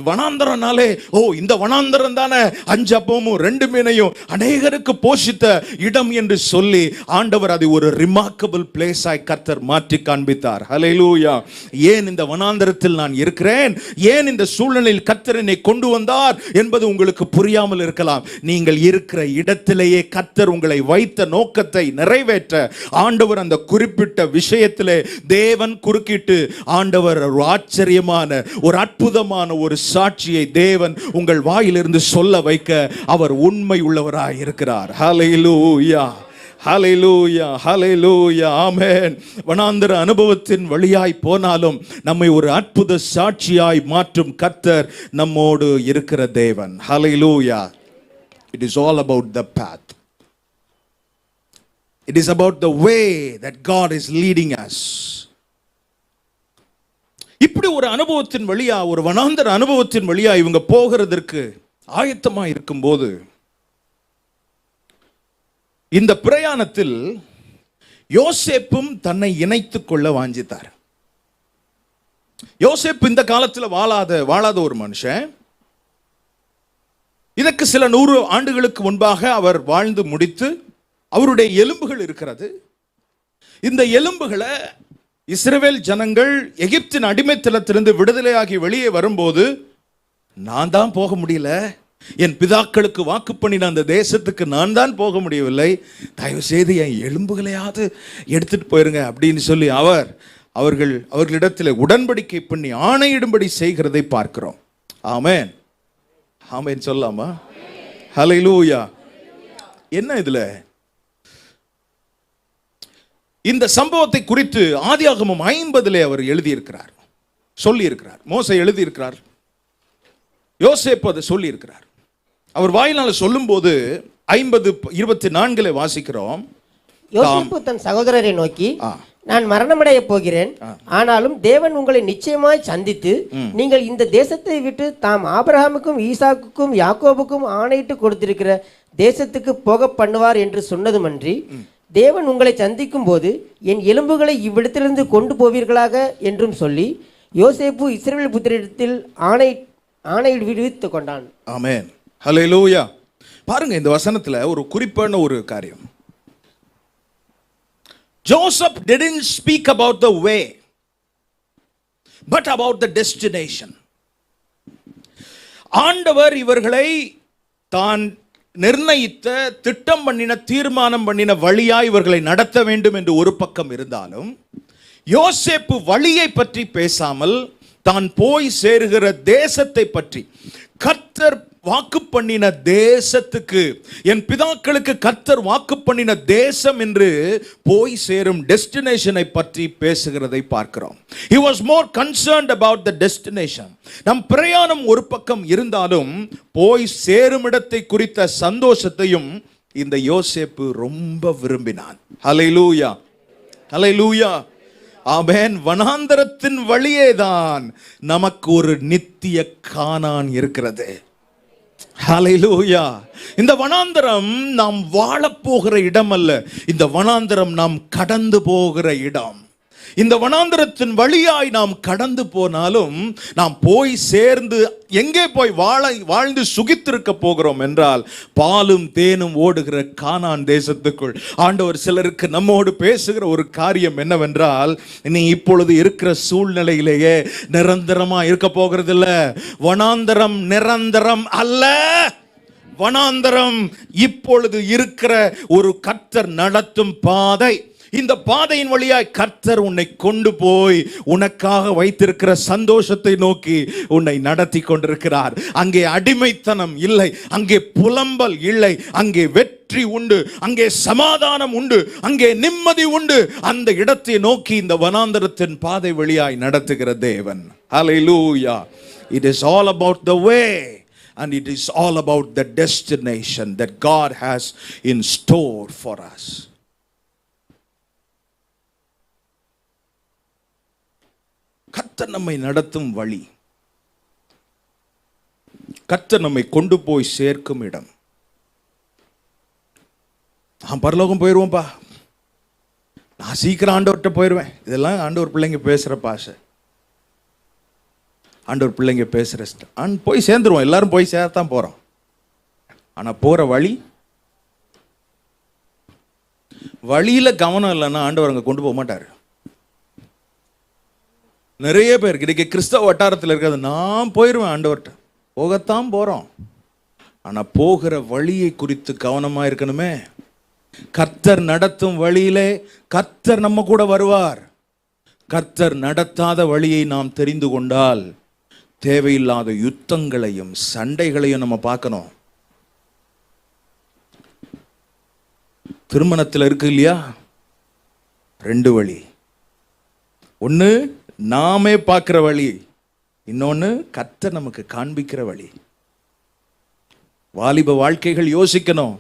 வனாந்தரனாலே, ஓ இந்த வனாந்தரம் தானே 5 அப்பமும் 2 மீனையும் அநேகருக்கு போஷித்த இடம் என்று சொல்லி ஆண்டவர் அதை ஒரு ரிமார்க்கபிள் பிளேஸாய் கர்த்தர் மாற்றி காண்பித்தார். ஹல்லேலூயா. ஏன் இந்த வனாந்தரத்தில் நான் இருக்கிறேன், ஏன் இந்த சூழ்நிலையில் கர்த்தர் என்னை கொண்டு வந்தார் என்பது உங்களுக்கு புரியாமல் இருக்கலாம். நீங்கள் இருக்கிற இடத்திலேயே கர்த்தர் உங்களை வைத்த நோக்கத்தை நிறைவேற்ற ஆண்டவர் அந்த குறிப்பிட்ட விஷயத்திலே தேவன் குறுக்கிட்டு ஆண்டவர் ஒரு ஆச்சரியமான, ஒரு அற்புதமான ஒரு சாட்சியை தேவன் உங்கள் வாயிலிருந்து சொல்ல வைக்க அவர் உண்மை உள்ளவராய் இருக்கிறார். ஹல்லேலூயா, ஹல்லேலூயா, ஹல்லேலூயா, ஆமென். வனாந்தர அனுபவத்தின் வழியாய் போனாலும் நம்மை ஒரு அற்புத சாட்சியாய் மாற்றும் கர்த்தர் நம்மோடு இருக்கிற தேவன். ஹல்லேலூயா. It is all about the path. It is about the way that God is leading us. இப்படி ஒரு அனுபவத்தின் வழியா, ஒரு வனாந்தர அனுபவத்தின் வழியா இவங்க போகிறதற்கு ஆயத்தமா இருக்கும்போது, இந்த பிரயாணத்தில் யோசேப்பும் தன்னை இணைத்துக் கொள்ள வாஞ்சித்தார். யோசேப்பு இந்த காலத்தில் வாழாத ஒரு மனுஷன். இதற்கு சில 100 ஆண்டுகளுக்கு முன்பாக அவர் வாழ்ந்து முடித்து அவருடைய எலும்புகள் இருக்கிறது. இந்த எலும்புகளை இஸ்ரவேல் ஜனங்கள் எகிப்தின் அடிமைத்தனத்திலிருந்து விடுதலையாகி வெளியே வரும்போது, நான் தான் போக முடியல, என் பிதாக்களுக்கு வாக்கு பண்ணின அந்த தேசத்துக்கு நான் தான் போக முடியவில்லை, தயவு செய்து என் எலும்புகளையாவது எடுத்துட்டு போயிருங்க அப்படின்னு சொல்லி அவர்களிடத்தில் உடன்படிக்கை பண்ணி ஆணையிடும்படி செய்கிறதை பார்க்கிறோம். ஆமென், ஆமென் சொல்லாமா? ஹல்லேலூயா. என்ன இதுல இந்த சம்பவத்தை குறித்து ஆதியாகமம் 50 அவர் எழுதியிருக்கிறார், சொல்லியிருக்கிறார். மோசே எழுதியிருக்கிறார், யோசேப்பு அதை சொல்லியிருக்கிறார். அவர் வாயினால சொல்லும் போது 50:24 வாசிக்கிறோம். யோசேப்பு தன் சகோதரரை நோக்கி, நான் மரணமடைய போகிறேன், ஆனாலும் தேவன் உங்களை நிச்சயமாய் சந்தித்து நீங்கள் இந்த தேசத்தை விட்டு தாம் ஆபிரகாமுக்கும் ஈசாக்குக்கும் யாக்கோபுக்கும் ஆணையிட்டு கொடுத்திருக்கிற தேசத்துக்கு போக பண்ணுவார் என்று சொன்னதுமன்றி, தேவன் உங்களை சந்திக்கும் போது என் எலும்புகளை இவ்விடத்திலிருந்து கொண்டு போவீர்களாக என்றும் சொல்லி யோசேப்பு இஸ்ரவேல் புத்திரிடத்தில் ஆணை விடுவித்து கொண்டான். ஆமென். ஹல்லேலூயா. பாருங்க, இந்த வசனத்துல ஒரு குறிப்பான ஒரு காரியம். Joseph didn't speak about the way, but about the destination. ஆண்டவர் இவர்களை தான் நிர்ணயித்த, திட்டம் பண்ணின, தீர்மானம் பண்ணின வழியாய் இவர்களை நடத்த வேண்டும் என்று ஒரு பக்கம் இருந்தாலும், யோசேப்பு வழியை பற்றி பேசாமல் தான் போய் சேருகிற தேசத்தை பற்றி, கர்த்தர் வாக்கு பண்ணின தேசத்துக்கு, என் பிதாக்களுக்கு கர்த்தர் வாக்கு பண்ணின தேசம் என்று போய் சேரும் டெஸ்டினேஷனை பற்றி பேசுகிறதை பார்க்கிறோம். He was more concerned about the destination. நம் பிரயாணம் ஒரு பக்கம் இருந்தாலும் போய் சேரும் இடத்தை குறித்த சந்தோஷத்தையும் இந்த யோசேப்பு ரொம்ப விரும்பினான். ஹல்லேலூயா, ஹல்லேலூயா, ஆமென். வனாந்தரத்தின் வழியேதான் நமக்கு ஒரு நித்திய கானான் இருக்கிறது. ஹல்லேலூயா. இந்த வனாந்தரம் நாம் வாழப்போகிற இடம் அல்ல, இந்த வனாந்தரம் நாம் கடந்து போகிற இடம். இந்த வனாந்தரத்தின் வழியாய் நாம் கடந்து போனாலும் நாம் போய் சேர்ந்து எங்கே போய் வாழ்ந்து சுகித்திருக்க போகிறோம் என்றால், பாலும் தேனும் ஓடுகிற கானான் தேசத்துக்குள். ஆண்டவர் சிலருக்கு நம்மோடு பேசுகிற ஒரு காரியம் என்னவென்றால், நீ இப்பொழுது இருக்கிற சூழ்நிலையிலேயே நிரந்தரமா இருக்க போகிறது இல்ல. வனாந்தரம் நிரந்தரம் அல்ல. வனாந்தரம் இப்பொழுது இருக்கிற ஒரு கர்த்தர் நடத்தும் பாதை. இந்த பாதையின் வழியாய் கர்த்தர் உன்னை கொண்டு போய் உனக்காக வைத்திருக்கிற சந்தோஷத்தை நோக்கி உன்னை நடத்தி கொண்டிருக்கிறார். அங்கே அடிமைத்தனம் இல்லை, அங்கே புலம்பல் இல்லை, அங்கே வெற்றி உண்டு, அங்கே சமாதானம் உண்டு, அங்கே நிம்மதி உண்டு. அந்த இடத்தை நோக்கி இந்த வனாந்தரத்தின் பாதை வழியாய் நடத்துகிற தேவன். ஹல்லேலூயா. It is all about the way, and it is all about the destination that God has in store for us. கர்த்தர் நம்மை நடத்தும் வழி, கர்த்தர் நம்மை கொண்டு போய் சேர்க்கும் இடம். நான் பரலோகம் போயிடுவோம்ப்பா, நான் சீக்கிரம் ஆண்டவர்கிட்ட போயிடுவேன். இதெல்லாம் ஆண்டவர் பிள்ளைங்க பேசுகிற பாஷை, ஆண்டவர் பிள்ளைங்க பேசுகிற போய் சேர்ந்துருவோம். எல்லாரும் போய் சேர்த்தான் போகிறோம். ஆனால் போகிற வழியில் கவனம் இல்லைன்னா ஆண்டவர் அங்கே கொண்டு போக மாட்டார். நிறைய பேர் கிடைக்க கிறிஸ்தவ வட்டாரத்தில் இருக்காது, நான் போயிடுவேன் ஆண்டவர்கிட்ட, போகத்தான் போகிறோம், ஆனால் போகிற வழியை குறித்து கவனமாக இருக்கணுமே. கர்த்தர் நடத்தும் வழியிலே கர்த்தர் நம்ம கூட வருவார். கர்த்தர் நடத்தாத வழியை நாம் தெரிந்து கொண்டால் தேவையில்லாத யுத்தங்களையும் சண்டைகளையும் நம்ம பார்க்கணும். திருமணத்தில் இருக்கு இல்லையா, 2 வழி. ஒன்று நாமே பார்க்கிற வழி, இன்னொன்று கர்த்தர் நமக்கு காண்பிக்கிற வழி. வாலிப வாழ்க்கைகள் யோசிக்கணும்,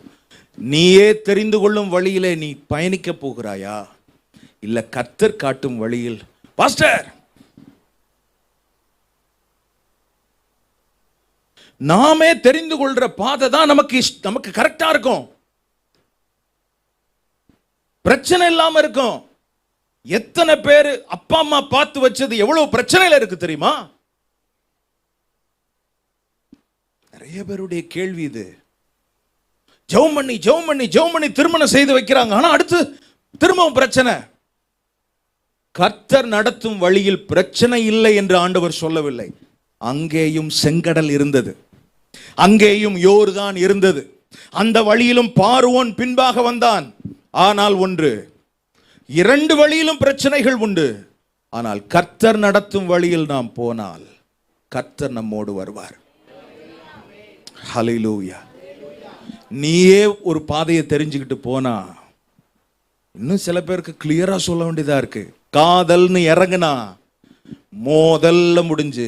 நீயே தெரிந்து கொள்ளும் வழியிலே நீ பயணிக்க போகிறாயா, இல்ல கர்த்தர் காட்டும் வழியில்? பாஸ்டர், நாமே தெரிந்து கொள்ற பாதை தான் நமக்கு கரெக்டா இருக்கும், பிரச்சனை இல்லாம இருக்கும். எத்தனை பேர் அப்பா அம்மா பார்த்து வச்சது எவ்வளவு பிரச்சனையில இருக்கு தெரியுமா? நிறைய பேருடைய கேள்வி இது. ஜெபம் பண்ணி திருமணம் செய்து வைக்கிறாங்க, ஆனா அடுத்து திரும்பவும் பிரச்சனை. கர்த்தர் நடத்தும் வழியில் பிரச்சனை இல்லை என்று ஆண்டவர் சொல்லவில்லை. அங்கேயும் செங்கடல் இருந்தது, அங்கேயும் யோர்தான் இருந்தது, அந்த வழியிலும் பார்வோன் பின்பாக வந்தான். ஆனால் ஒன்று, 2 வழியிலும் பிரச்சனைகள் உண்டு. ஆனால் கர்த்தர் நடத்தும் வழியில் நாம் போனால் கர்த்தர் நம்மோடு வருவார். ஹல்லேலூயா. நீயே ஒரு பாதையை தெரிஞ்சுக்கிட்டு போனா, இன்னும் சில பேருக்கு கிளியரா சொல்ல வேண்டியதா இருக்கு. காதல்னு இறங்குனா மோதல்ல முடிஞ்சு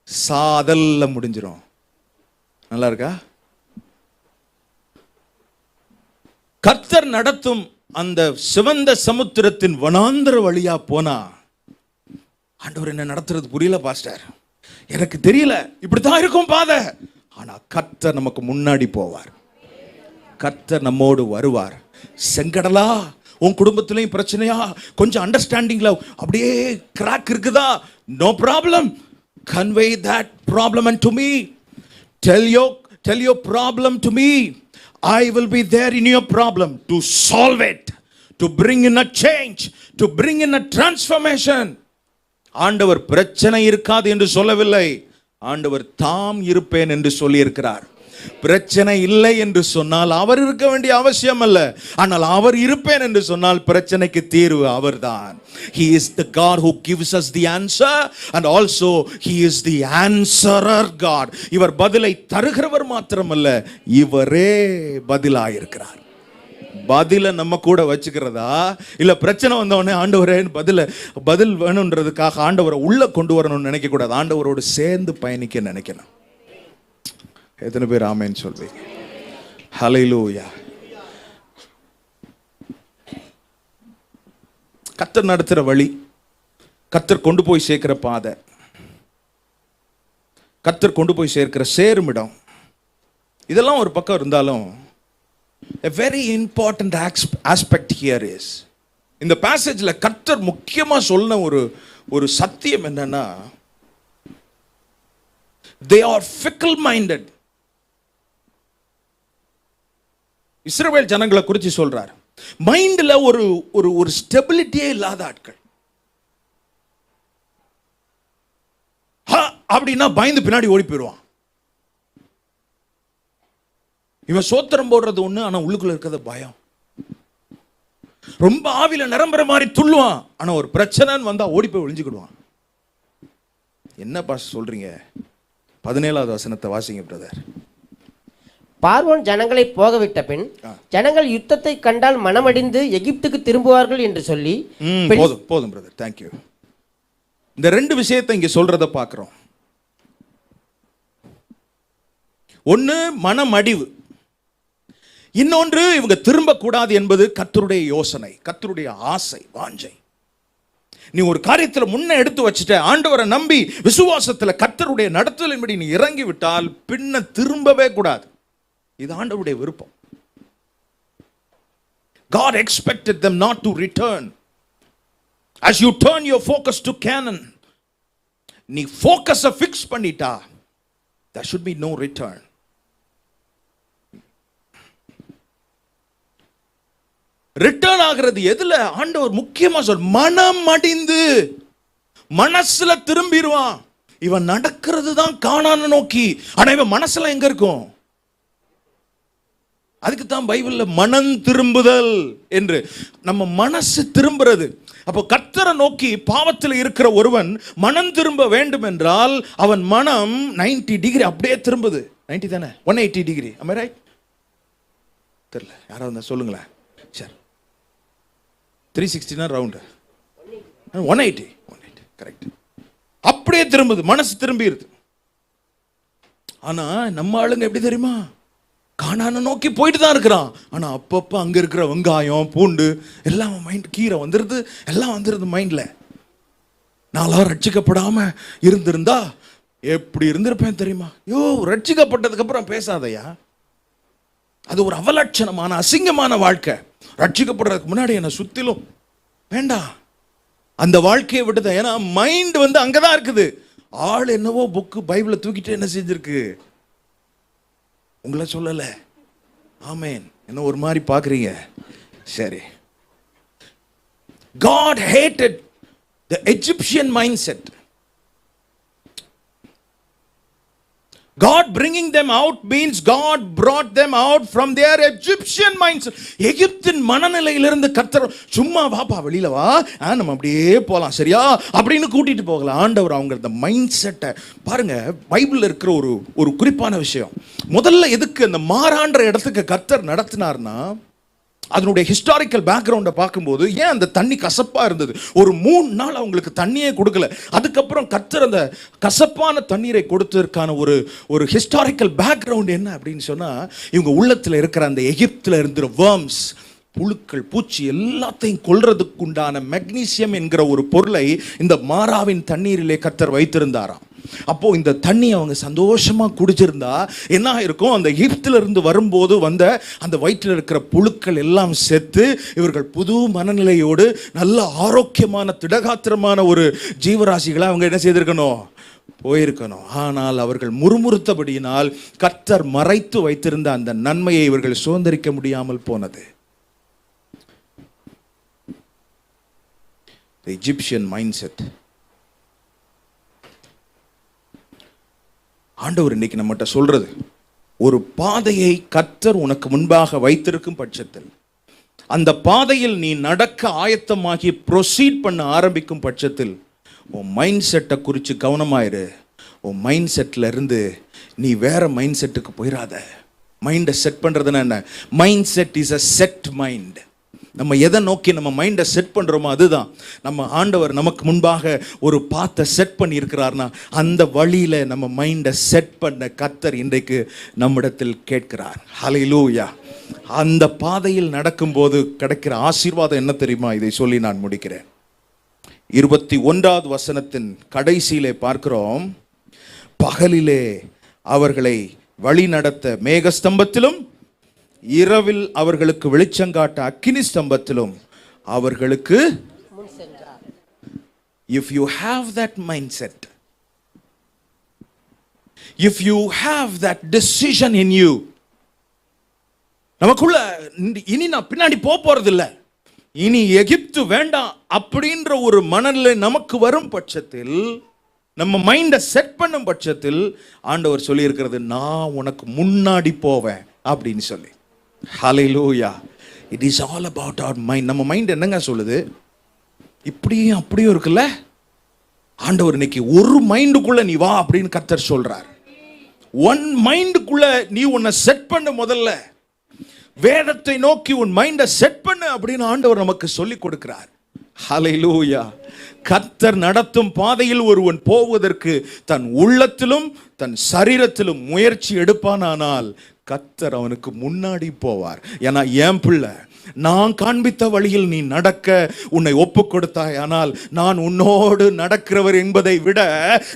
சாதல்ல முடிஞ்சிடும். நல்லா இருக்கா? கர்த்தர் நடத்தும் அந்த சிவந்த சமுத்திரத்தின் வனாந்தர வழியா போனா, ஆண்டவர் என்ன நடத்துறது புரியல பாஸ்டர், எனக்கு தெரியல, இப்படித்தான் இருக்கும் பாதை. ஆனா கர்த்தர் நமக்கு முன்னாடி போவார், கர்த்தர் நம்மோடு வருவார். செங்கடலா உன் குடும்பத்திலையும் பிரச்சனையா, கொஞ்சம் அண்டர்ஸ்டாண்டிங்ல அப்படியே கிராக் இருக்குதா, no problem, convey that problem unto me, tell your problem to me, I will be there in your problem to solve it, to bring in a change, to bring in a transformation. ஆண்டவர் பிரச்சனை இருக்காது என்று சொல்லவில்லை, ஆண்டவர் தாம் இருப்பேன் என்று சொல்லி இருக்கிறார். பிரச்சனை இல்லை என்று சொன்னால் அவர் இருக்க வேண்டிய அவசியம் அல்ல, ஆனால் அவர் இருப்பேன் என்று சொன்னால் பிரச்சனைக்கு தீர்வு அவர்தான். He is the God who gives us the answer and also he is the answerer God. இவர் பதிலை தருகிறவர் மாத்திரமல்ல, இவரே பதிலாயிருக்கிறார். பதில நம்ம கூட வச்சுக்கிறதா, இல்ல பிரச்சனை வந்தவொடனே ஆண்டவரே பதில் வேணும்ன்றதுக்காக ஆண்டவரை உள்ள கொண்டு வரணும்னு நினைக்க கூடாது, ஆண்டவரோடு சேர்ந்து பயணிக்க நினைக்கணும். எத்தனை பேர் ஆமென் சொல்வீங்க? ஹல்லேலூயா. கர்த்தர் நடத்துற வழி, கர்த்தர் கொண்டு போய் சேர்க்கிற பாதை, கர்த்தர் கொண்டு போய் சேர்க்கிற சேருமிடம், இதெல்லாம் ஒரு பக்கம் இருந்தாலும் a very important aspect here is, இந்த பேசேஜ்ல கர்த்தர் முக்கியமா சொன்ன ஒரு சத்தியம் என்னன்னா, they are fickle minded. இஸ்ரவேல் ஜனங்களை குறித்து சொல்றார், மைண்ட்ல ஒரு ஸ்டெபிலிட்டியே இல்லாத ஆட்கள். அப்படின்னா பயந்து பின்னாடி ஓடி போயிடுவான். இவன் சோத்திரம் போடுறது ஒண்ணு, ஆனா உள்ளுக்குள்ள இருக்கிறது பயம். ரொம்ப ஆவில நிரம்புற மாதிரி துள்ளுவான், ஆனா ஒரு பிரச்சனைன்னு வந்தா ஓடி போய் ஒளிஞ்சுக்கிடுவான். என்ன பாஸ் சொல்றீங்க? 17வது வசனத்தை வாசிங்க பிரதர். பார்வோன் ஜனங்களை போகவிட்ட பின் ஜனங்கள் யுத்தத்தை கண்டால் மனமடிந்து எகிப்துக்கு திரும்புவார்கள் என்று சொல்லி. போதும் பிரதர், தேங்க்யூ. இந்த ரெண்டு விஷயத்தை இங்க சொல்றத பார்க்கிறோம். ஒன்னு மனமடிவு, இன்னொன்று இவங்க திரும்ப கூடாது என்பது கர்த்தருடைய யோசனை, கர்த்தருடைய ஆசை, வாஞ்சை. நீ ஒரு காரியத்தில் முன்ன எடுத்து வச்சுட்ட, ஆண்டவரை நம்பி விசுவாசத்துல கர்த்தருடைய நடத்துதலின்படி நீ இறங்கி விட்டால் பின்ன திரும்பவே கூடாது. இது ஆண்டவருடைய விருப்பம். God expected them not to return. As you turn your focus to Canaan, நீ ஃபோக்கஸை ஃபிக்ஸ் பண்ணிட்டா, there should be no return. Return ஆகிறது எதுல? ஆண்டவர் முக்கியமா மனம் அடிந்து மனசுல திரும்பிடுவான். இவன் நடக்கிறது தான் கானானை நோக்கி, ஆனா இவன் மனசுல எங்க இருக்கும்? அதுக்கு தான் பைபிள்ல மனம் திரும்புதல் என்று, நம்ம மனசு திரும்புறது. அப்போ கர்த்தரை நோக்கி பாவத்தில் இருக்கிற ஒருவன் மனம் திரும்ப வேண்டும் என்றால் அவன் மனம் 90 டிகிரி அப்படியே திரும்புது. 90 தானே? 180 டிகிரி. am I right? தெரியல, யாராவது சொல்லுங்களேன். சரி, 360 ரவுண்டு, 180 கரெக்ட். அப்படியே திரும்புது, மனசு திரும்பிடுது. ஆனா நம்ம ஆளுங்க எப்படி தெரியுமா? கானானை நோக்கி போயிட்டு தான் இருக்கிறான், ஆனா அப்பப்போ அங்க இருக்கிற வெங்காயம் பூண்டு எல்லாம் மைண்ட், கீரை வந்துருது, எல்லாம் வந்துருது மைண்ட்ல. நான்லாம் ரட்சிக்கப்படாம இருந்திருந்தா எப்படி இருந்திருப்பேன் தெரியுமா? யோ, ரட்சிக்கப்பட்டதுக்கு அப்புறம் பேசாதையா, அது ஒரு அவலட்சணமான அசிங்கமான வாழ்க்கை. ரட்சிக்கப்படுறதுக்கு முன்னாடி என்ன சுத்திலும் வேண்டாம், அந்த வாழ்க்கையை விட்டுதான். ஏன்னா மைண்ட் அங்கதான் இருக்குது. ஆள் என்னவோ புக்கு பைபிளை தூக்கிட்டு என்ன செஞ்சிருக்கு, உங்களை சொல்லல. ஆமேன். என்ன ஒரு மாதிரி பாக்குறீங்க? சரி. God hated the Egyptian mindset. God bringing them out means God brought them out from their Egyptian mindset. எகிப்தின் மனநிலையிலிருந்து கர்த்தர் சும்மா வாப்பா வெளியில வா, நம்ம அப்படியே போலாம் சரியா அப்படின்னு கூட்டிட்டு போகல. ஆண்டவர் அவங்க அந்த மைண்ட் செட்டை பாருங்க. பைபிள்ல இருக்கிற ஒரு குறிப்பான விஷயம், முதல்ல எதுக்கு அந்த மாறான்ற இடத்துக்கு கர்த்தர் நடத்தினார்னா, அதனுடைய ஹிஸ்டாரிக்கல் பேக்ரவுண்டை பார்க்கும்போது, ஏன் அந்த தண்ணி கசப்பா இருந்தது? ஒரு 3 நாள் அவங்களுக்கு தண்ணியே கொடுக்கல. அதுக்கப்புறம் கர்த்தர் அந்த கசப்பான தண்ணீரை கொடுத்ததற்கான ஒரு ஹிஸ்டாரிக்கல் பேக்ரவுண்ட் என்ன அப்படின்னு சொன்னா, இவங்க உள்ளத்துல இருக்கிற அந்த எகிப்துல இருந்த வேர்ம்ஸ், புழுக்கள் பூச்சி எல்லாத்தையும் கொல்றதுக்கு உண்டான மெக்னீசியம் என்கிற ஒரு பொருளை இந்த மாறாவின் தண்ணீரிலே கர்த்தர் வைத்திருந்தாராம். அப்போ இந்த தண்ணி அவங்க சந்தோஷமா குடிச்சிருந்தா என்ன இருக்கும், அந்த எகிப்தில இருந்து வரும்போது வந்த அந்த வயிற்றில் இருக்கிற புழுக்கள் எல்லாம் செத்து இவர்கள் புது மனநிலையோடு நல்ல ஆரோக்கியமான திடகாத்திரமான ஒரு ஜீவராசிகளை அவங்க என்ன செய்திருக்கணும், போயிருக்கணும். ஆனால் அவர்கள் முறுமுறுத்தபடியினால் கர்த்தர் மறைத்து வைத்திருந்த அந்த நன்மையை இவர்கள் சுதந்திரிக்க முடியாமல் போனது. Egyptian mindset. ஆண்டவர் இன்னைக்கு நம்மகிட்ட சொல்றது, ஒரு பாதையை கர்த்தர் உனக்கு முன்பாக வைத்திருக்கும் பட்சத்தில், அந்த பாதையில் நீ நடக்க ஆயத்தமாகி ப்ரொசீட் பண்ண ஆரம்பிக்கும் பட்சத்தில் உன் மைண்ட் செட்டை குறித்து கவனமாயிரு. உன் மைண்ட் செட்டில் இருந்து நீ வேற மைண்ட் செட்டுக்கு போயிடாத. மைண்டை செட் பண்ணுறதுன்னா என்ன? Mind set is a set mind. நம்ம எதை நோக்கி நம்ம மைண்டை செட் பண்ணுறோமோ அதுதான். நம்ம ஆண்டவர் நமக்கு முன்பாக ஒரு பாத்தை செட் பண்ணி இருக்கிறார்னா அந்த வழியில் நம்ம மைண்டை செட் பண்ண கர்த்தர் இன்றைக்கு நம்மிடத்தில் கேட்கிறார். ஹல்லேலூயா. அந்த பாதையில் நடக்கும்போது கிடைக்கிற ஆசீர்வாதம் என்ன தெரியுமா? இதை சொல்லி நான் முடிக்கிறேன். 21வது வசனத்தின் கடைசியிலே பார்க்கிறோம், பகலிலே அவர்களை வழி நடத்த மேகஸ்தம்பத்திலும் இரவில் அவர்களுக்கு வெளிச்சங்காட்ட அக்கினி ஸ்தம்பத்திலும் அவர்களுக்கு. If you have that mindset, if you have that decision in you, நமக்குள்ள இனி நான் பின்னாடி போறது இல்லை, இனி எகிப்து வேண்டாம் அப்படின்ற ஒரு மனநிலை நமக்கு வரும் பட்சத்தில், நம்ம மைண்டை செட் பண்ணும் பட்சத்தில் ஆண்டவர் சொல்லி இருக்கிறது, நான் உனக்கு முன்னாடி போவேன் அப்படின்னு சொல்லி. Hallelujah. It is all about our mind. நம்ம மைண்ட் என்னங்க சொல்லுது? இப்படியும் அப்படியும் இருக்குல்ல. ஆண்டவர் இன்னைக்கு ஒரு மைண்டுக்குள்ள நீ வா அப்படின்னு கர்த்தர் சொல்றார். ஒன் மைண்டுக்குள்ள நீ உன்னை செட் பண்ண, முதல்ல வேதத்தை நோக்கி உன் மைண்டை செட் பண்ணு அப்படின்னு ஆண்டவர் நமக்கு சொல்லி கொடுக்கிறார். ஹல்லேலூயா. கர்த்தர் நடத்தும் பாதையில் ஒருவன் போவதற்கு தன் உள்ளத்திலும் தன் சரீரத்திலும் முயற்சி எடுப்பானால் கர்த்தர் அவனுக்கு முன்னாடி போவார். ஏன்னா என் பிள்ளை, நான் காண்பித்த வழியில் நீ நடக்க உன்னை ஒப்பு கொடுத்தாய், ஆனால் நான் உன்னோடு நடக்கிறவர் என்பதை விட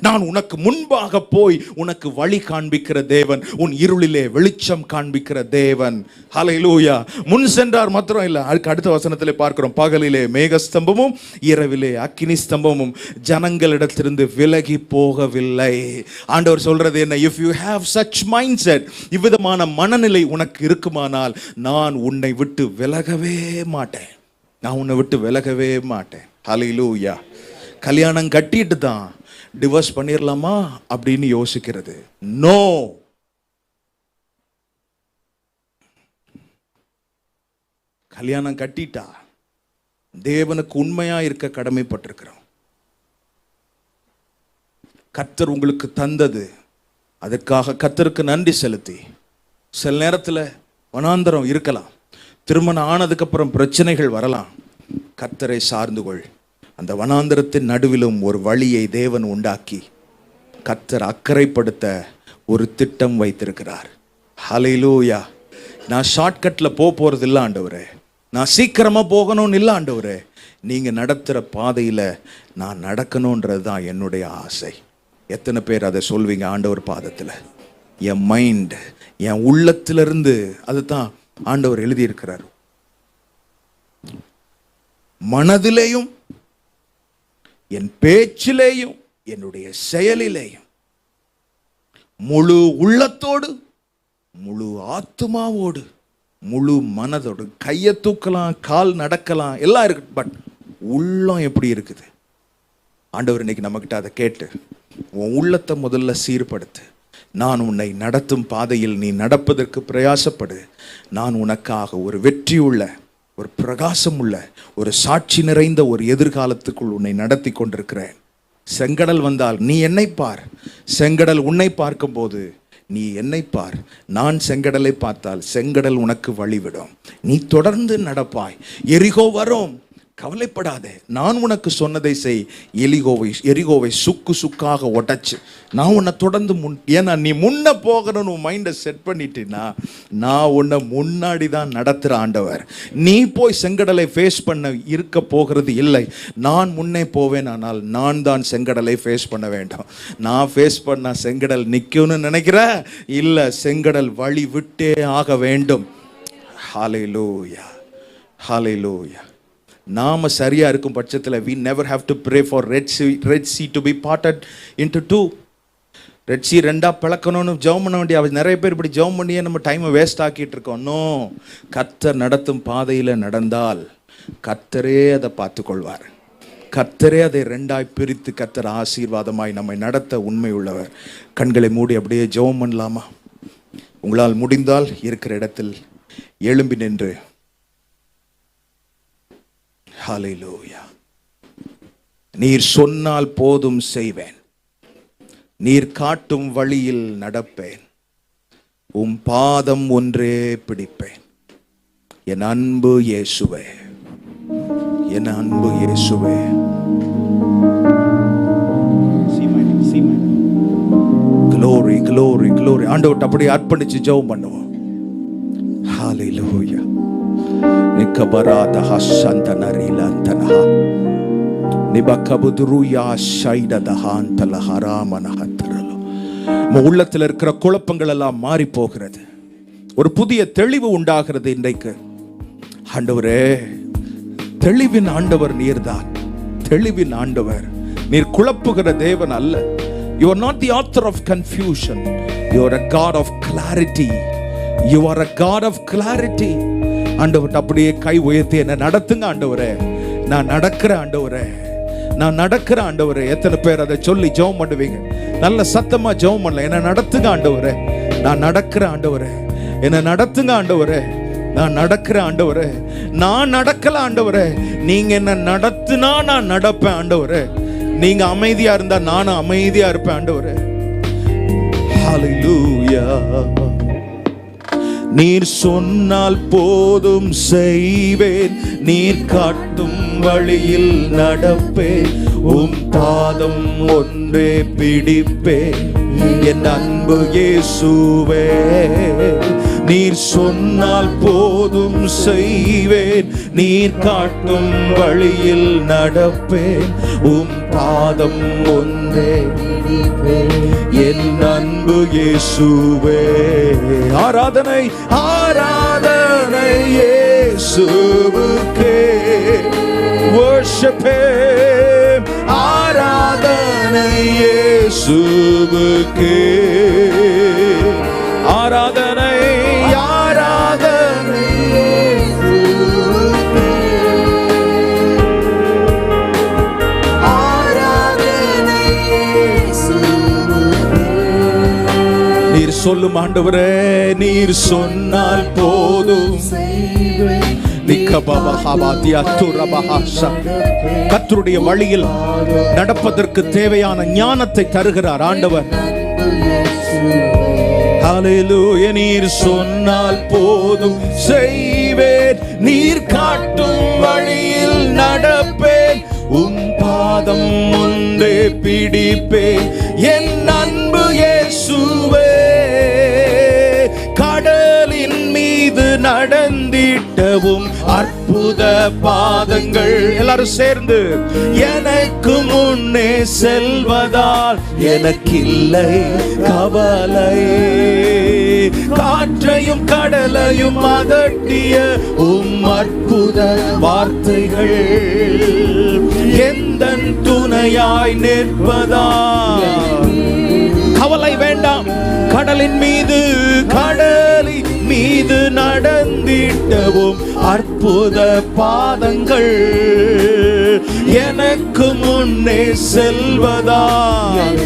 நான் உனக்கு முன்பாக போய் உனக்கு வழி காண்பிக்கிற தேவன், உன் இருளிலே வெளிச்சம் காண்பிக்கிற தேவன். ஹல்லேலூயா. முன் சென்றார் மாத்திரம் இல்லை, அதுக்கு அடுத்த வசனத்திலே பார்க்கிறோம், பகலிலே மேகஸ்தம்பமும் இரவிலே அக்கினி ஸ்தம்பமும் ஜனங்களிடத்திலிருந்து விலகி போகவில்லை. ஆண்டவர் சொல்றது என்ன? If you have such mindset, இவ்விதமான மனநிலை உனக்கு இருக்குமானால் நான் உன்னை விட்டு விலகவே மாட்டேன். நான் உன்னை விட்டு விலகவே மாட்டேன். ஹல்லேலூயா. கல்யாணம் கட்டிட்டு தான் டிவோர்ஸ் பண்ணிடலாமா அப்படின்னு யோசிக்கிறது, நோ. கல்யாணம் கட்டிட்டா தேவனுக்கு உண்மையா இருக்க கடமைப்பட்டிருக்கிறோம். கர்த்தர் உங்களுக்கு தந்தது, அதற்காக கர்த்தருக்கு நன்றி செலுத்தி, சில நேரத்தில் வனாந்தரம் இருக்கலாம், திருமணம் ஆனதுக்கப்புறம் பிரச்சனைகள் வரலாம், கர்த்தரை சார்ந்து கொள். அந்த வனாந்தரத்தின் நடுவிலும் ஒரு வழியை தேவன் உண்டாக்கி கர்த்தர் அக்கறைப்படுத்த ஒரு திட்டம் வைத்திருக்கிறார். ஹல்லேலூயா. நான் ஷார்ட்கட்டில் போகிறது இல்லை ஆண்டவரே, நான் சீக்கிரமாக போகணும்னு இல்லை ஆண்டவரே, நீங்கள் நடத்துகிற பாதையில் நான் நடக்கணுன்றது தான் என்னுடைய ஆசை. எத்தனை பேர் அதை சொல்வீங்க ஆண்டவர் பாதத்தில்? என் மைண்ட், என் உள்ளத்திலிருந்து அதுதான் ஆண்டவர் எழுதியிருக்கிறார். மனதிலேயும் என் பேச்சிலேயும் என்னுடைய செயலிலேயும் முழு உள்ளத்தோடு முழு ஆத்துமாவோடு முழு மனதோடு, கையை தூக்கலாம், கால் நடக்கலாம், எல்லாம் இருக்கு, பட் உள்ளம் எப்படி இருக்குது? ஆண்டவர் இன்னைக்கு நம்மகிட்ட அதை கேட்டு, உன் உள்ளத்தை முதல்ல சீர்படுத்து. நான் உன்னை நடத்தும் பாதையில் நீ நடப்பதற்கு பிரயாசப்படு. நான் உனக்காக ஒரு வெற்றியுள்ள, ஒரு பிரகாசம் உள்ள, ஒரு சாட்சி நிறைந்த ஒரு எதிர்காலத்துக்குள் உன்னை நடத்தி கொண்டிருக்கிறேன். செங்கடல் வந்தால் நீ என்னை பார், செங்கடல் உன்னை பார்க்கும்போது நீ என்னை பார். நான் செங்கடலை பார்த்தால் செங்கடல் உனக்கு வழிவிடும். நீ தொடர்ந்து நடப்பாய். எரிகோ வரும், கவலைப்படாதே, நான் உனக்கு சொன்னதை செய். எரிகோவை சுக்கு சுக்காக உடைச்சு நான் உன்னை தொடர்ந்து ஏன்னா நீ முன்ன போகணும்னு உன் மைண்டை செட் பண்ணிட்டீன்னா, நான் உன்னை முன்னாடி தான் நடத்துகிற ஆண்டவர். நீ போய் செங்கடலை ஃபேஸ் பண்ண இருக்க போகிறது இல்லை. நான் முன்னே போவேன், ஆனால் நான் தான் செங்கடலை ஃபேஸ் பண்ண வேண்டும். நான் ஃபேஸ் பண்ண செங்கடல் நிற்கும்னு நினைக்கிற இல்லை, செங்கடல் வழி விட்டே ஆக வேண்டும். ஹல்லேலூயா, ஹல்லேலூயா. நாம சரியா இருக்கும் பட்சத்தில் we never have to pray for Red Sea to be parted into two. Red sea ரெண்டா பிளக்கணும்னு ஜெபம் பண்ண வேண்டிய நிறைய பேர் இப்படி ஜெபம் பண்ணியே நம்ம டைமை வேஸ்ட் ஆக்கிட்டு இருக்கோம். நோ, கர்த்தர் நடத்தும் பாதையில் நடந்தால் கர்த்தரே அதை பார்த்து கொள்வார். கர்த்தரே அதை ரெண்டாய் பிரித்து கர்த்தர் ஆசீர்வாதமாய் நம்மை நடத்த உண்மை உள்ளவர். கண்களை மூடி அப்படியே ஜெபம் பண்ணலாமா? உங்களால் முடிந்தால் இருக்கிற இடத்தில் எழும்பி நின்று ஹல்லேலூயா. நீர் சொன்னால் போதும் செய்வேன், நீர் காட்டும் வழியில் நடப்பேன், உம் பாதம் ஒன்றே பிடிப்பேன். என் அன்பு இயேசுவே, என் அன்பு இயேசுவே. Glory, glory, glory. ஆண்டவர்ட்ட அப்படியே அர்ப்பணிச்சு ஜெபம் பண்ணுவோம். ஹல்லேலூயா. நிக்கபராத ஹசந்தனரிலந்தனஹ நிபகபுதுருயா ஷைடதஹாந்தல ஹராமனஹதரலோ. உள்ளத்தில் இருக்கிற குழப்பங்கள் எல்லாம் மாறி போகிறது. ஒரு புதிய தெளிவு உண்டாகிறது இன்றைக்கு. ஆண்டவரே, தெளிவின் ஆண்டவர் நீர்தான். தெளிவின் ஆண்டவர் நீர், குழப்புகிற தேவன் அல்ல. You are not the author of confusion. You are a God of clarity. You are a God of clarity. ஆண்டவர் அப்படியே கை உயர்த்தி என்ன நடத்துங்க ஆண்டவரே. நான் நடக்கிற ஆண்டவரே, நான் நடக்கிற ஆண்டவரே. எத்தனை பேர் அதை சொல்லி ஜெபம் பண்ணுவீங்க? நல்ல சத்தமா ஜெபம் பண்ணல. என்ன நடத்துங்க ஆண்டவரே, நான் நடக்கிற ஆண்டவரே, என்ன நடத்துங்க ஆண்டவரே, நான் நடக்கிற ஆண்டவரே. நான் நடக்கல ஆண்டவரே, நீங்க என்ன நடத்துனா நான் நடப்பேன் ஆண்டவரே. நீங்க அமைதியா இருந்தா நானும் அமைதியா இருப்பேன் ஆண்டவரே. ஹல்லேலூயா. நீர் சொன்னால் போதும் செய்வேன், நீர் காட்டும் வழியில் நடப்பேன், உம் பாதம் ஒன்றே பிடிப்பேன். என் அன்பு இயேசுவே, நீர் சொன்னால் போதும் செய்வேன், நீர் காட்டும் வழியில் நடப்பேன், உம் பாதம் ஒன்றே பிடிப்பேன். என் அன்பு இயேசுவே. ஆராதனை, ஆராதனை இயேசுவுக்கே. worship him. ஆராதனை இயேசுவுக்கே. ஆராதனை, ஆராதனை இயேசுவுக்கே. ஆராதனை இயேசுவுக்கே. நீர் சொல்லும் ஆண்டவரே, நீர் சொன்னால் போதும் செய்வேன். கர்த்தருடைய வழியில் நடப்பதற்கு தேவையான ஞானத்தை தருகிறார் ஆண்டவர். ஹல்லேலூயா. நீர் சொன்னால் போதும் செய்வேன், நீர் காட்டும் வழியில் நடப்பேன், உம் பாதம் ஒன்றே பிடிப்பேன். என் அன்பு இயேசுவே, கடலின் மீது நடந்திட்டவும் அற்புத பாதங்கள். எல்லாரும் சேர்ந்து, எனக்கு முன்னே செல்வதால் எனக்கில்லை கவலை. காற்றையும் கடலையும் அதட்டிய உம் அற்புத வார்த்தைகள் எந்தன் துணையாய் நிற்பதால் கவலை வேண்டாம். கடலின் மீது, கடலின் மீது நடந்திட்டவும் அற்புத பாதங்கள் எனக்கு முன்னே செல்வதால்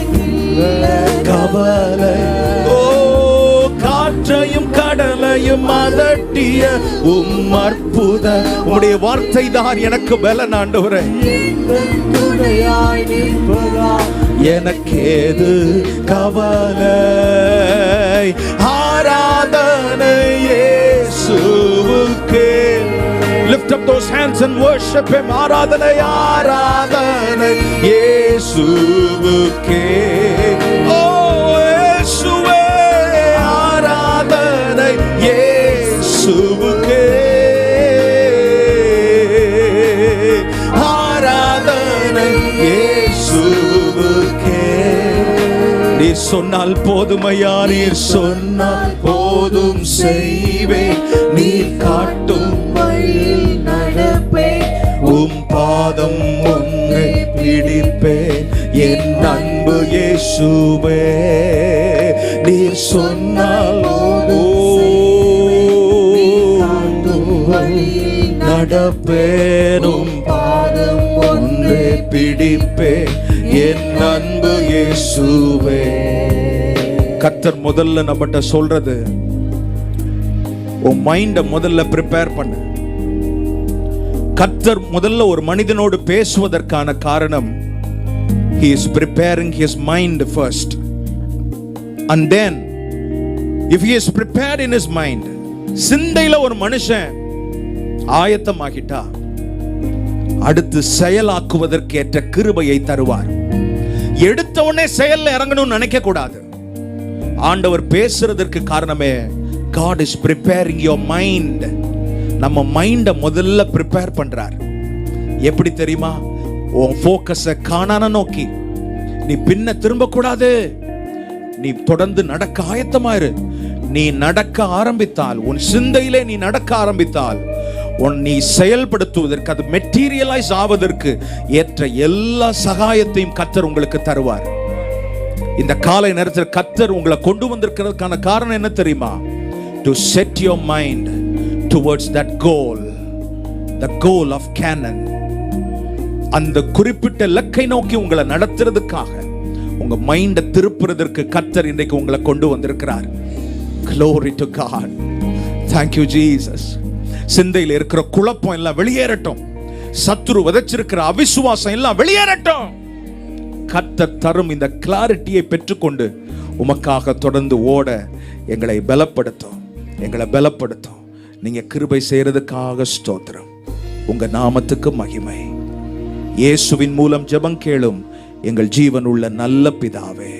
கவலை. ஓ, காற்றையும் கடலையும் அதட்டிய உம் அற்புத உம்முடைய வார்த்தை தான் எனக்கு பலன் ஆண்டவரே. எனக்கேது கவலை. ஆராதனை இயேசுவுக்கே. Lift up those hands and worship him. ஆராதனை ஆராதனை இயேசுவுக்கே. ஓ இயேசுவே, ஆராதனை இயேசுவுக்கே. ஆராதனை இயேசுவுக்கே. நீர் சொன்னால் போதுமையா, நீர் சொன்னால் போதும் செய்வேன். நீர் காட்டும் வழியில் நடப்பேன். உம் பாதம் ஒன்றை பிடிப்பேன். என் அன்பு இயேசுவே, நீர் சொன்னால் நடப்பேன். உம் பாதம் ஒன்றை பிடிப்பேன். என் அன்பு இயேசுவே. கர்த்தர் முதல்ல நம்மகிட்ட சொல்றது, உன் மைண்ட முதல்ல ப்ரிப்பேர் பண்ணு. கர்த்தர் முதல்ல ஒரு மனிதனோடு பேசுவதற்கான காரணம், he is preparing his mind first, and then if he is prepared in his mind, சிந்தையில ஒரு மனுஷன் ஆயத்தமாகிட்டா அடுத்து செயலாக்குவதற்கு ஏற்ற கிருபையை தருவார். எடுத்த உடனே செயல்ல இறங்கணும்னு நினைக்க கூடாது. ஆண்டவர் பேசுறதற்கு காரணமே, God is preparing your mind. நம்ம மைண்ட முதல்ல ப்ரிப்பேர் பண்றார். எப்படி தெரியுமா? உன் ஃபோக்கஸை காணான நோக்கி நீ பின்ன திரும்ப கூடாது. நீ தொடர்ந்து நடக்க ஆயத்தமாயிரு. நீ நடக்க ஆரம்பித்தால், உன் சிந்தையிலே நீ நடக்க ஆரம்பித்தால், நீ செயல்படுத்துவதற்கு, அது மெட்டீரியலைஸ் ஆவதற்கு ஏற்ற எல்லா சகாயத்தையும் கர்த்தர் உங்களுக்கு தருவார். இந்த காலை நேரத்தில் கர்த்தர் உங்களை கொண்டு வந்திருக்கிறதுக்கான காரணம் என்ன தெரியுமா? To set your mind towards that goal, the goal of Canaan. அந்த குறிப்பிட்ட இலக்கை நோக்கி உங்களை நடத்துறதுக்காக, உங்க மைண்டை திருப்புறதற்கு கர்த்தர் இன்றைக்கு உங்களை கொண்டு வந்திருக்கிறார். Glory to God. Thank you Jesus. சிந்தையில் இருக்கிற குழப்பம் எல்லாம் வெளியேறட்டும். சத்துரு விதைச்சிருக்கிற அவிசுவாசம் எல்லாம் வெளியேறட்டும். கர்த்தர் தரும் இந்த கிளாரிட்டியை பெற்றுக்கொண்டு உமக்காக தொடர்ந்து ஓட எங்களை பலப்படுத்தும், எங்களை பலப்படுத்தும். நீங்க கிருபை செய்யறதுக்காக ஸ்தோத்திரம். உங்க நாமத்துக்கு மகிமை. இயேசுவின் மூலம் ஜெபம் கேளும் எங்கள் ஜீவன் உள்ள நல்ல பிதாவே.